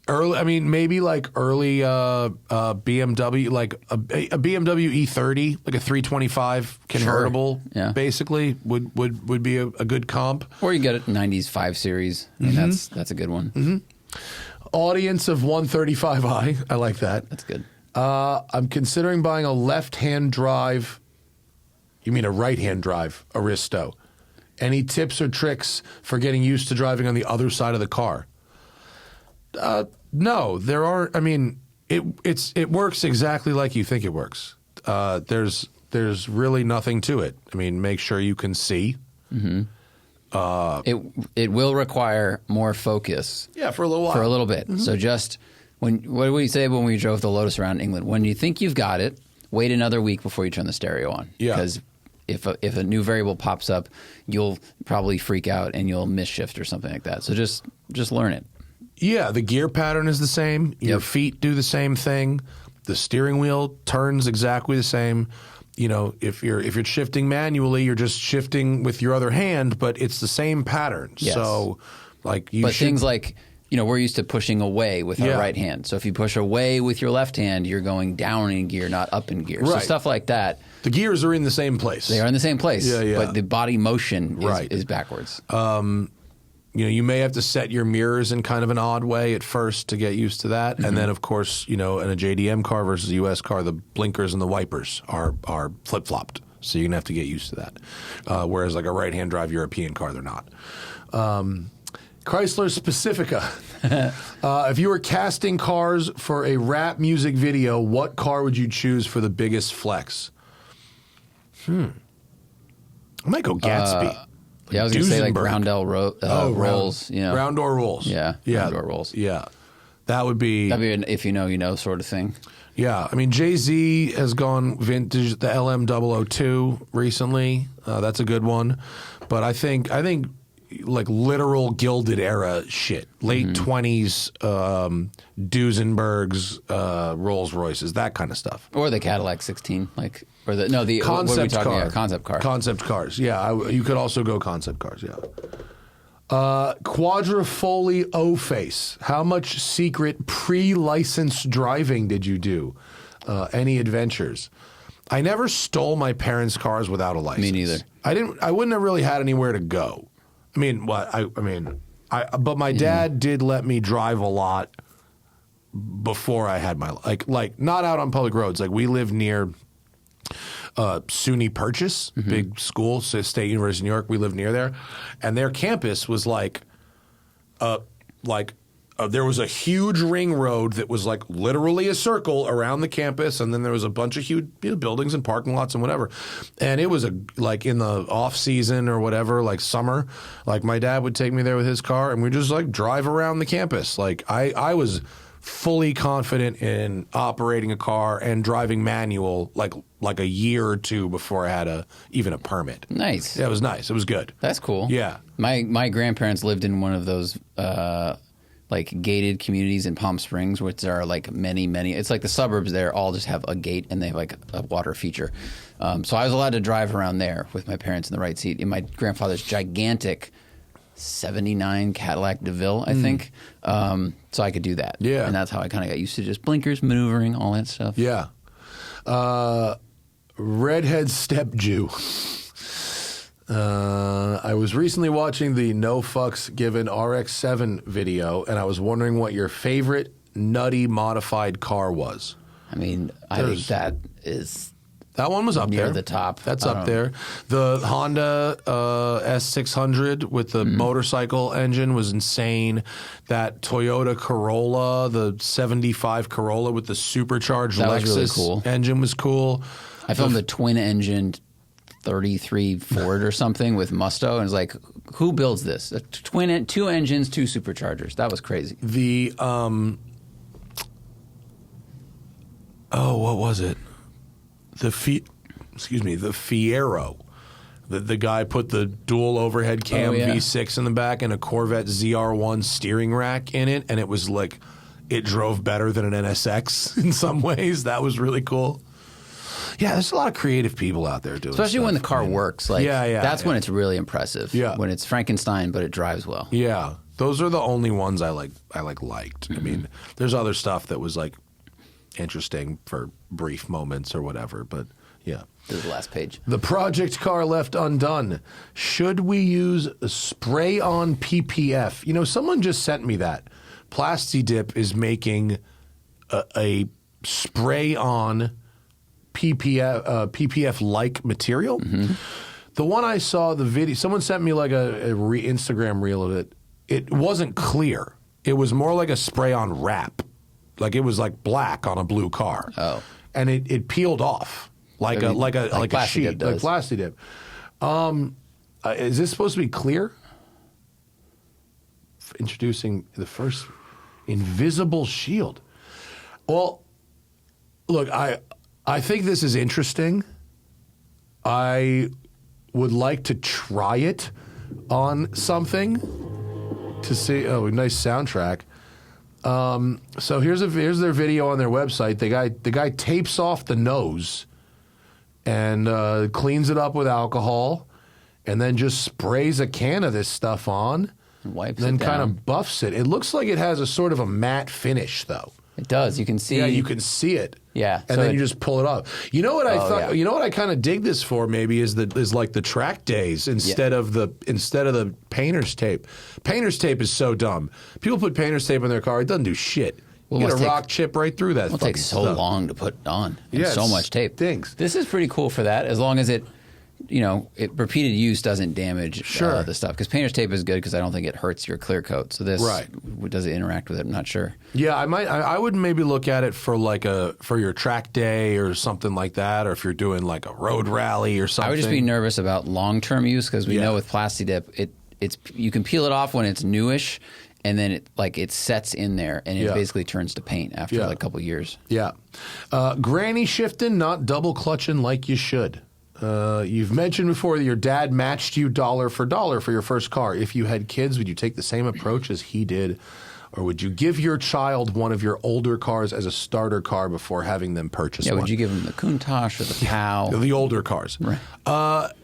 Early, I mean, maybe like early BMW, like a BMW E30, like a 325 convertible, basically would be a good comp. Or you get a 90s 5 Series. I mean, that's a good one. Audience of 135i, I like that. That's good. I'm considering buying a left-hand drive. You mean a right-hand drive Aristo? Any tips or tricks for getting used to driving on the other side of the car? No, there aren't. I mean, it works exactly like you think it works. There's really nothing to it. I mean, make sure you can see. It will require more focus. Yeah, for a little while. For a little bit. Mm-hmm. So just what did we say when we drove the Lotus around England? When you think you've got it, wait another week before you turn the stereo on. Yeah. Because if a new variable pops up, you'll probably freak out and you'll miss shift or something like that. So just learn it. Yeah, the gear pattern is the same. Your feet do the same thing. The steering wheel turns exactly the same. You know, if you're shifting manually, you're just shifting with your other hand, but it's the same pattern. Yes. So, like things like, you know, we're used to pushing away with our right hand. So if you push away with your left hand, you're going down in gear, not up in gear. Right. So stuff like that. The gears are in the same place. They are in the same place. Yeah. But the body motion is backwards. You know, you may have to set your mirrors in kind of an odd way at first to get used to that. Mm-hmm. And then, of course, you know, in a JDM car versus a US car, the blinkers and the wipers are flip-flopped. So you're going to have to get used to that. Whereas like a right-hand drive European car, they're not. Chrysler Pacifica. If you were casting cars for a rap music video, what car would you choose for the biggest flex? I might go Gatsby. Yeah, I was going to say like Roundel rolls. You know. Round door rolls. Yeah, round door rolls. Yeah. That'd be an if you know, you know sort of thing. Yeah. I mean, Jay-Z has gone vintage, the LM002 recently. That's a good one. But I think like literal Gilded Era shit. Late 20s, Duesenbergs, Rolls Royces, that kind of stuff. Or the Cadillac 16, like, or the concept what are we talking car. about? Concept car. Concept cars, yeah. You could also go concept cars, yeah. Quadrifoglio O-Face. How much secret pre-licensed driving did you do? Any adventures? I never stole my parents' cars without a license. Me neither. I wouldn't have really had anywhere to go. I mean, but my dad did let me drive a lot before I had my like not out on public roads. Like we lived near SUNY Purchase, big school, State University of New York. We lived near there, and their campus was there was a huge ring road that was like literally a circle around the campus, and then there was a bunch of huge buildings and parking lots and whatever. And it was like in the off season or whatever, like summer, like my dad would take me there with his car, and we just like drive around the campus. Like I was fully confident in operating a car and driving manual like a year or two before I had even a permit. Nice. Yeah, it was nice. It was good. That's cool. Yeah. My grandparents lived in one of those like gated communities in Palm Springs, which there are like many. It's like the suburbs there all just have a gate and they have like a water feature. So I was allowed to drive around there with my parents in the right seat in my grandfather's gigantic 79 Cadillac DeVille, I think. So I could do that. Yeah. And that's how I kind of got used to just blinkers, maneuvering, all that stuff. Yeah. Redhead Step Jew. I was recently watching the No Fucks Given RX-7 video, and I was wondering what your favorite nutty modified car was. I mean, I think that is... That one was up near there. the top. That's up there. The Honda S600 with the motorcycle engine was insane. That Toyota Corolla, the 75 Corolla with the supercharged Lexus engine was cool. I filmed a twin-engined 33 Ford or something with Musto, and it's like, who builds this? Two engines, two superchargers. That was crazy. The what was it? The Fiero. The guy put the dual overhead cam V6 in the back and a Corvette ZR1 steering rack in it, and it was like it drove better than an NSX in some ways. That was really cool. Yeah, there's a lot of creative people out there doing especially stuff. when the car works. Like, that's when it's really impressive. Yeah. When it's Frankenstein, but it drives well. Yeah. Those are the only ones I liked. I mean, there's other stuff that was like interesting for brief moments or whatever, but yeah. This is the last page. The project car left undone. Should we use spray-on PPF? You know, someone just sent me that. Plastidip is making a spray-on PPF-like material. The one I saw, the video, someone sent me like a Instagram reel of it. It wasn't clear. It was more like a spray-on wrap. Like it was like black on a blue car. Oh. And it peeled off like a sheet, like Plastidip. Is this supposed to be clear? introducing the first invisible shield. Well, look, I think this is interesting. I would like to try it on something to see. Oh, nice soundtrack. So here's their video on their website. The guy tapes off the nose and cleans it up with alcohol, and then just sprays a can of this stuff on, and wipes then it down. kind of buffs it. It looks like it has a sort of a matte finish, though. It does. You can see. Yeah, you can see it. Yeah, and so then you just pull it up. You know what I thought? yeah. You know what I kind of dig this for? Maybe is like the track days instead of the painter's tape. Painter's tape is so dumb. People put painter's tape on their car. It doesn't do shit. You get a rock chip right through that. It takes so long to put on. And so much tape. Stinks. This is pretty cool for that, as long as it. Repeated use doesn't damage the stuff. Because painter's tape is good because I don't think it hurts your clear coat. So this, does it interact with it? I'm not sure. Yeah, I would maybe look at it for for your track day or something like that, or if you're doing like a road rally or something. I would just be nervous about long-term use because we know with Plasti Dip, it's you can peel it off when it's newish, and then it sets in there and it basically turns to paint after like a couple years. Yeah, granny shifting, not double clutching like you should. You've mentioned before that your dad matched you dollar for dollar for your first car. If you had kids, would you take the same approach as he did? Or would you give your child one of your older cars as a starter car before having them purchase one? Would you give them the Countach or the POW? The older cars. Right.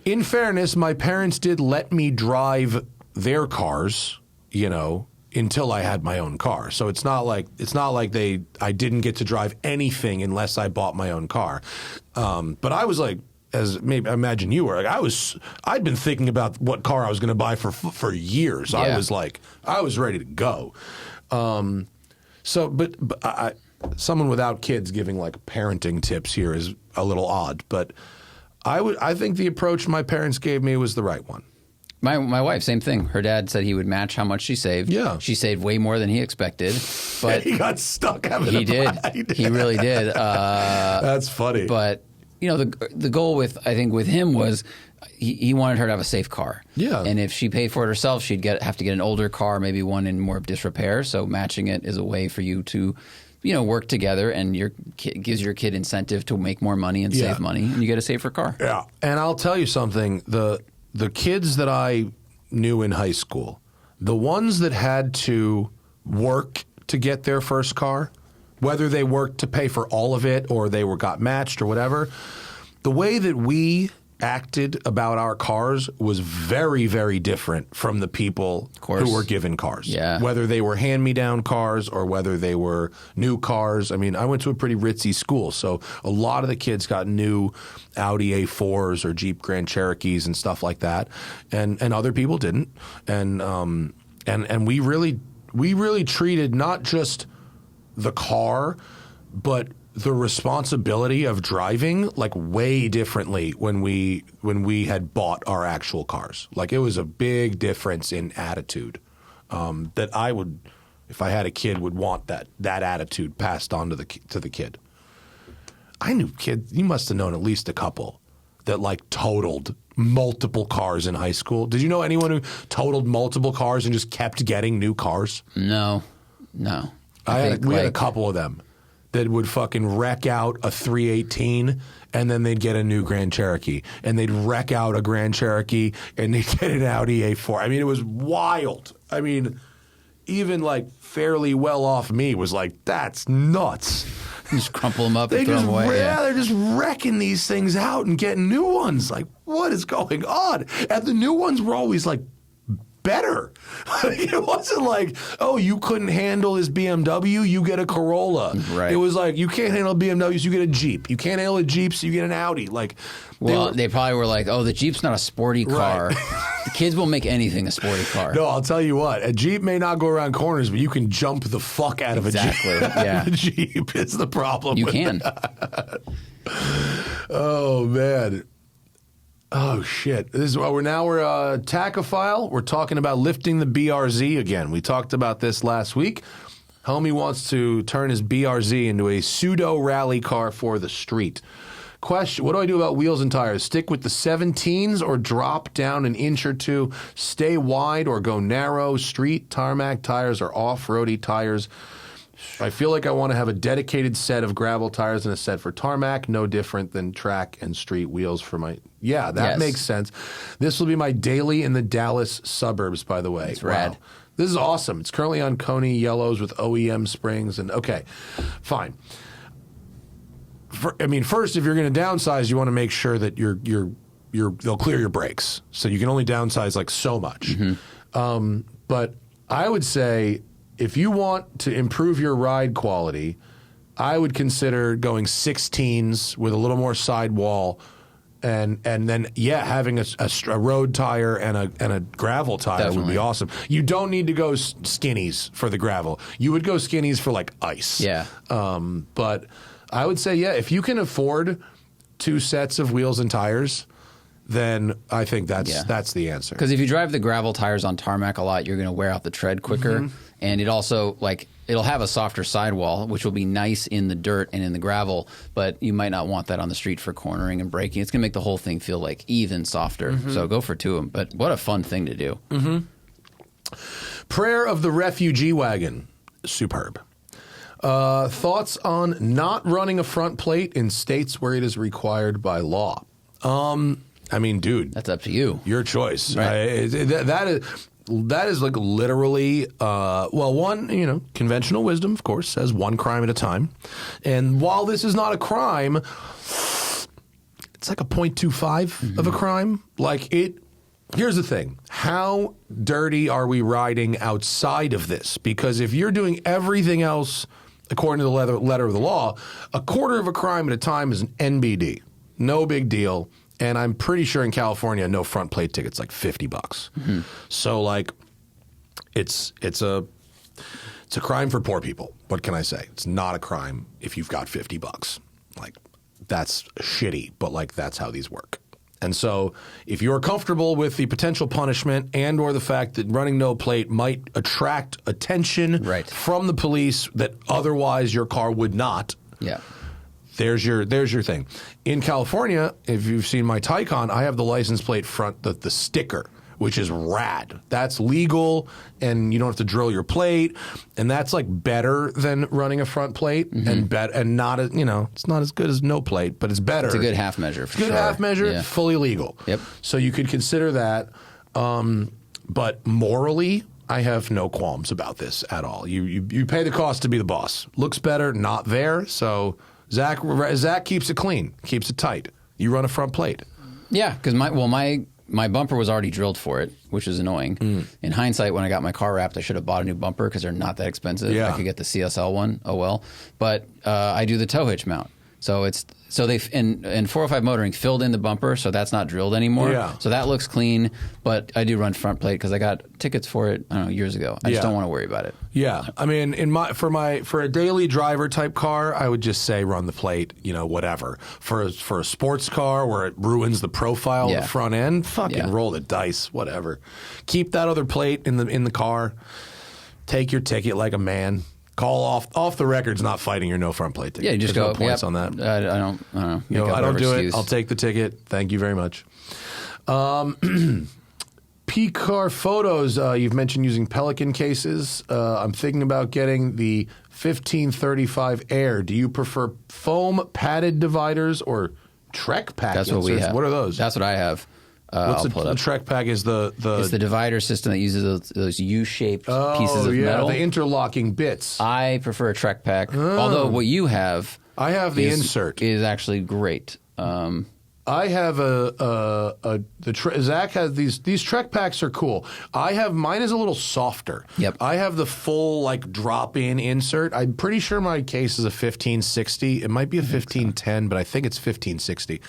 In fairness, my parents did let me drive their cars, until I had my own car. So it's not like I didn't get to drive anything unless I bought my own car. But I was like, as maybe I imagine you were, I'd been thinking about what car I was going to buy for years. Yeah. I was ready to go. But someone without kids giving like parenting tips here is a little odd. But I think the approach my parents gave me was the right one. My wife, same thing. Her dad said he would match how much she saved. Yeah, she saved way more than he expected, but he got stuck having to buy. He really did. That's funny. But the goal with him was he wanted her to have a safe car. Yeah. And if she paid for it herself, she'd have to get an older car, maybe one in more disrepair. So matching it is a way for you to, work together, and gives your kid incentive to make more money and save money, and you get a safer car. Yeah. And I'll tell you something, the kids that I knew in high school, the ones that had to work to get their first car, whether they worked to pay for all of it or they got matched or whatever, the way that we acted about our cars was very, very different from the people who were given cars. Yeah. Whether they were hand-me-down cars or whether they were new cars. I mean, I went to a pretty ritzy school, so a lot of the kids got new Audi A4s or Jeep Grand Cherokees and stuff like that, and other people didn't. And we really treated not just the car, but the responsibility of driving like way differently when we had bought our actual cars. Like, it was a big difference in attitude that I would, if I had a kid, would want that attitude passed on to the kid. I knew kids. You must have known at least a couple that like totaled multiple cars in high school. Did you know anyone who totaled multiple cars and just kept getting new cars? No. We had a couple of them that would fucking wreck out a 318 and then they'd get a new Grand Cherokee, and they'd wreck out a Grand Cherokee and they'd get an Audi A4. I mean, it was wild. I mean, even like fairly well off me was like, that's nuts. Just crumple them up and throw them away. They're just wrecking these things out and getting new ones. Like, what is going on? And the new ones were always like better. It wasn't like, oh, you couldn't handle his BMW, you get a Corolla. Right. It was like, you can't handle BMWs, you get a Jeep. You can't handle a Jeep, so you get an Audi. Like, they probably were like, oh, the Jeep's not a sporty car. Right. The kids will make anything a sporty car. No, I'll tell you what, a Jeep may not go around corners, but you can jump the fuck out of a Jeep. Yeah. The Jeep is the problem. You can. Oh, man. Oh, shit. We're Tachophile. We're talking about lifting the BRZ again. We talked about this last week. Homie wants to turn his BRZ into a pseudo rally car for the street. Question, what do I do about wheels and tires? Stick with the 17s or drop down an inch or two? Stay wide or go narrow? Street, tarmac tires or off-roady tires? I feel like I want to have a dedicated set of gravel tires and a set for tarmac, no different than track and street wheels for my... Yeah, that makes sense. This will be my daily in the Dallas suburbs, by the way. It's rad. This is awesome. It's currently on Coney yellows with OEM springs. And okay, fine. First, if you're going to downsize, you want to make sure that they'll clear your brakes. So you can only downsize like so much. But I would say if you want to improve your ride quality, I would consider going 16s with a little more sidewall. And then having a road tire and a gravel tire would be awesome. You don't need to go skinnies for the gravel. You would go skinnies for like ice. Yeah. But I would say if you can afford 2 sets of wheels and tires, then I think that's the answer. Because if you drive the gravel tires on tarmac a lot, you're going to wear out the tread quicker, and it also it'll have a softer sidewall, which will be nice in the dirt and in the gravel, but you might not want that on the street for cornering and braking. It's going to make the whole thing feel like even softer. So go for 2 of them. But what a fun thing to do. Prayer of the refugee wagon, superb. Thoughts on not running a front plate in states where it is required by law? Dude, that's up to you. Your choice. Right. That is like literally, one, conventional wisdom, of course, says one crime at a time. And while this is not a crime, it's like a 0.25 of a crime. Here's the thing. How dirty are we riding outside of this? Because if you're doing everything else according to the letter of the law, a quarter of a crime at a time is an NBD. No big deal. And I'm pretty sure in California, no front plate ticket's like $50. So it's a crime for poor people. What can I say? It's not a crime if you've got $50. That's shitty, but that's how these work. And so if you're comfortable with the potential punishment and or the fact that running no plate might attract attention from the police that otherwise your car would not. Yeah. There's your thing. In California, if you've seen my Taycan, I have the license plate front, the sticker, which is rad. That's legal, and you don't have to drill your plate, and that's better than running a front plate, and not as it's not as good as no plate, but it's better. It's a good half measure. For sure. Half measure, yeah. Fully legal. Yep. So you could consider that, but morally, I have no qualms about this at all. You pay the cost to be the boss. Looks better, not there. So Zach keeps it clean, keeps it tight. You run a front plate. Yeah, because my bumper was already drilled for it, which is annoying. In hindsight, when I got my car wrapped, I should have bought a new bumper because they're not that expensive. Yeah. I could get the CSL one. Oh well. But I do the tow hitch mount. So they've in 405 Motoring filled in the bumper, so that's not drilled anymore. Yeah. So that looks clean, but I do run front plate because I got tickets for it, I don't know, years ago. I just don't want to worry about it. Yeah. I mean, for a daily driver type car, I would just say run the plate, whatever. For a sports car where it ruins the profile of the front end, roll the dice, whatever. Keep that other plate in the car. Take your ticket like a man. Call off the record's not fighting your no front plate ticket. Yeah, you just There's go. no points on that. I don't know. I don't do it. I'll take the ticket. Thank you very much. P-car photos. You've mentioned using Pelican cases. I'm thinking about getting the 1535 Air. Do you prefer foam padded dividers or Trek pack? That's what we have. What are those? That's what I have. What's the Trek pack? Is It's the divider system that uses those U-shaped pieces of metal. The interlocking bits. I prefer a Trek pack. Although what you have, I have the insert, is actually great. I have Zach has these Trek packs are cool. Mine is a little softer. Yep. I have the full drop-in insert. I'm pretty sure my case is a 1560. It might be a 1510, but I think it's 1560.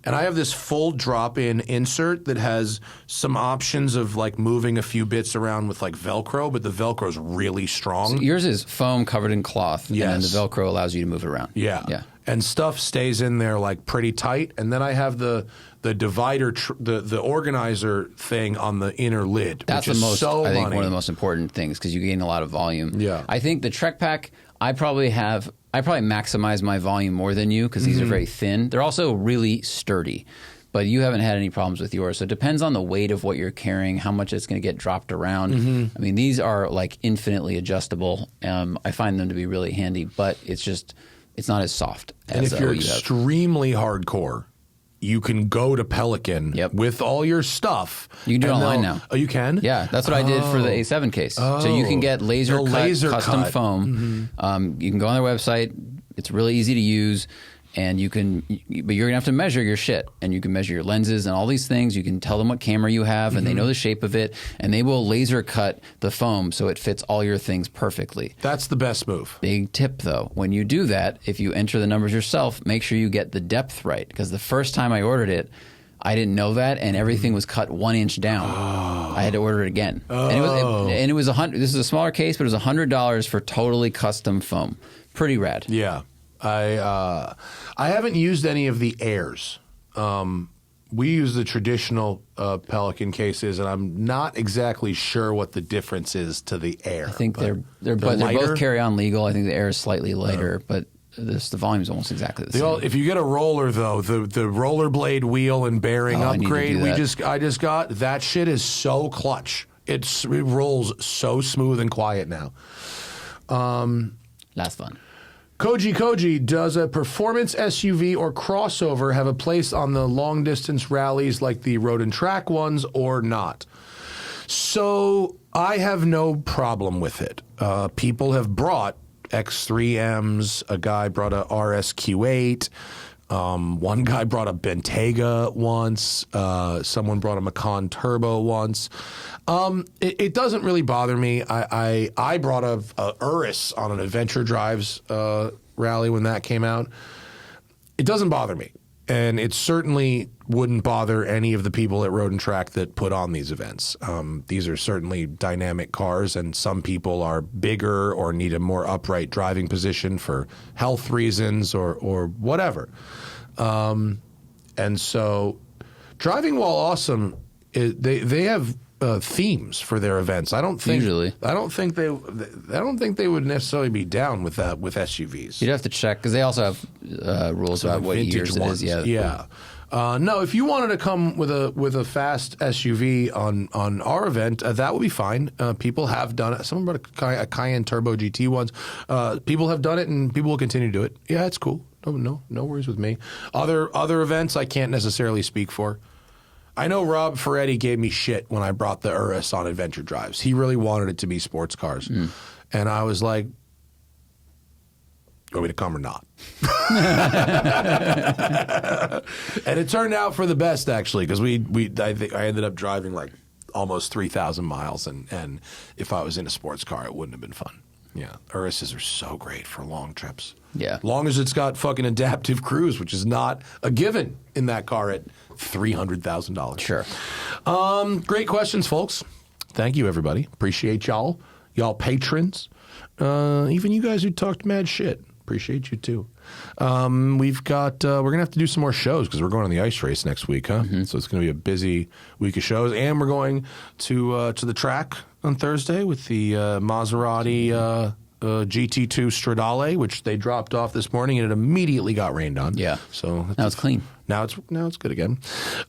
And I have this full drop-in insert that has some options of moving a few bits around with Velcro, but the Velcro is really strong. So yours is foam covered in cloth, yes. And then the Velcro allows you to move it around. Yeah. And stuff stays in there pretty tight. And then I have the divider, the organizer thing on the inner lid. That's which the is most, so I think, money. one of the most important things because you gain a lot of volume. Yeah. I think the Trek pack, I probably have I probably maximize my volume more than you because these are very thin. They're also really sturdy, but you haven't had any problems with yours. So it depends on the weight of what you're carrying, how much it's going to get dropped around. I mean, these are like infinitely adjustable. I find them to be really handy, but it's not as soft as And if you're what you have. extremely hardcore, you can go to Pelican with all your stuff. You can do it online now. Oh, you can? Yeah, that's what I did for the A7 case. So you can get laser custom foam. You can go on their website. It's really easy to use. And but you're going to have to measure your shit. And you can measure your lenses and all these things. You can tell them what camera you have, and they know the shape of it. And they will laser cut the foam so it fits all your things perfectly. That's the best move. Big tip, though. When you do that, if you enter the numbers yourself, make sure you get the depth right. Because the first time I ordered it, I didn't know that, and everything was cut 1 inch down. I had to order it again. And it was $100. This is a smaller case, but it was $100 for totally custom foam. Pretty rad. Yeah. I haven't used any of the Airs. We use the traditional Pelican cases, and I'm not exactly sure what the difference is to the Air. I think they're both carry-on legal. I think the Air is slightly lighter, but the volume is almost exactly the same. If you get a roller, though, the rollerblade wheel and bearing upgrade I just got, that shit is so clutch. It rolls so smooth and quiet now. Last fun. Koji, does a performance SUV or crossover have a place on the long-distance rallies like the road and track ones or not? So I have no problem with it. People have brought X3Ms. A guy brought a RSQ8. One guy brought a Bentayga once. Someone brought a Macan Turbo once. It doesn't really bother me. I brought a Urus on an Adventure Drives rally when that came out. It doesn't bother me. And it certainly wouldn't bother any of the people at Road and Track that put on these events. These are certainly dynamic cars, and some people are bigger or need a more upright driving position for health reasons or whatever. And so driving while awesome, they have themes for their events. I don't think they would necessarily be down with that with SUVs. You'd have to check because they also have rules about what years ones. it is. Yeah. No, if you wanted to come with a fast SUV on our event, that would be fine. People have done it. Someone brought a Cayenne Turbo GT once. People have done it, and people will continue to do it. Yeah, it's cool. No worries with me. Other events I can't necessarily speak for. I know Rob Ferretti gave me shit when I brought the Urus on Adventure Drives. He really wanted it to be sports cars. And I was like, you want me to come or not? And it turned out for the best, actually, because I ended up driving like almost 3,000 miles, and if I was in a sports car, it wouldn't have been fun. Yeah, Uruses are so great for long trips. Yeah. Long as it's got fucking adaptive cruise, which is not a given in that car at $300,000. Sure. Great questions, folks. Thank you, everybody. Appreciate y'all patrons. Even you guys who talked mad shit. Appreciate you, too. We're going to have to do some more shows because we're going on the ice race next week, huh? So it's going to be a busy week of shows. And we're going to the track on Thursday with the Maserati GT2 Stradale, which they dropped off this morning, and it immediately got rained on. Yeah. So now it's clean. Now it's good again.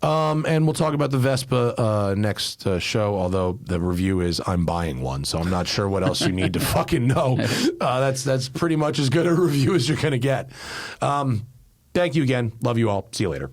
And we'll talk about the Vespa next show, although the review is I'm buying one, so I'm not sure what else you need to fucking know. That's pretty much as good a review as you're going to get. Thank you again. Love you all. See you later.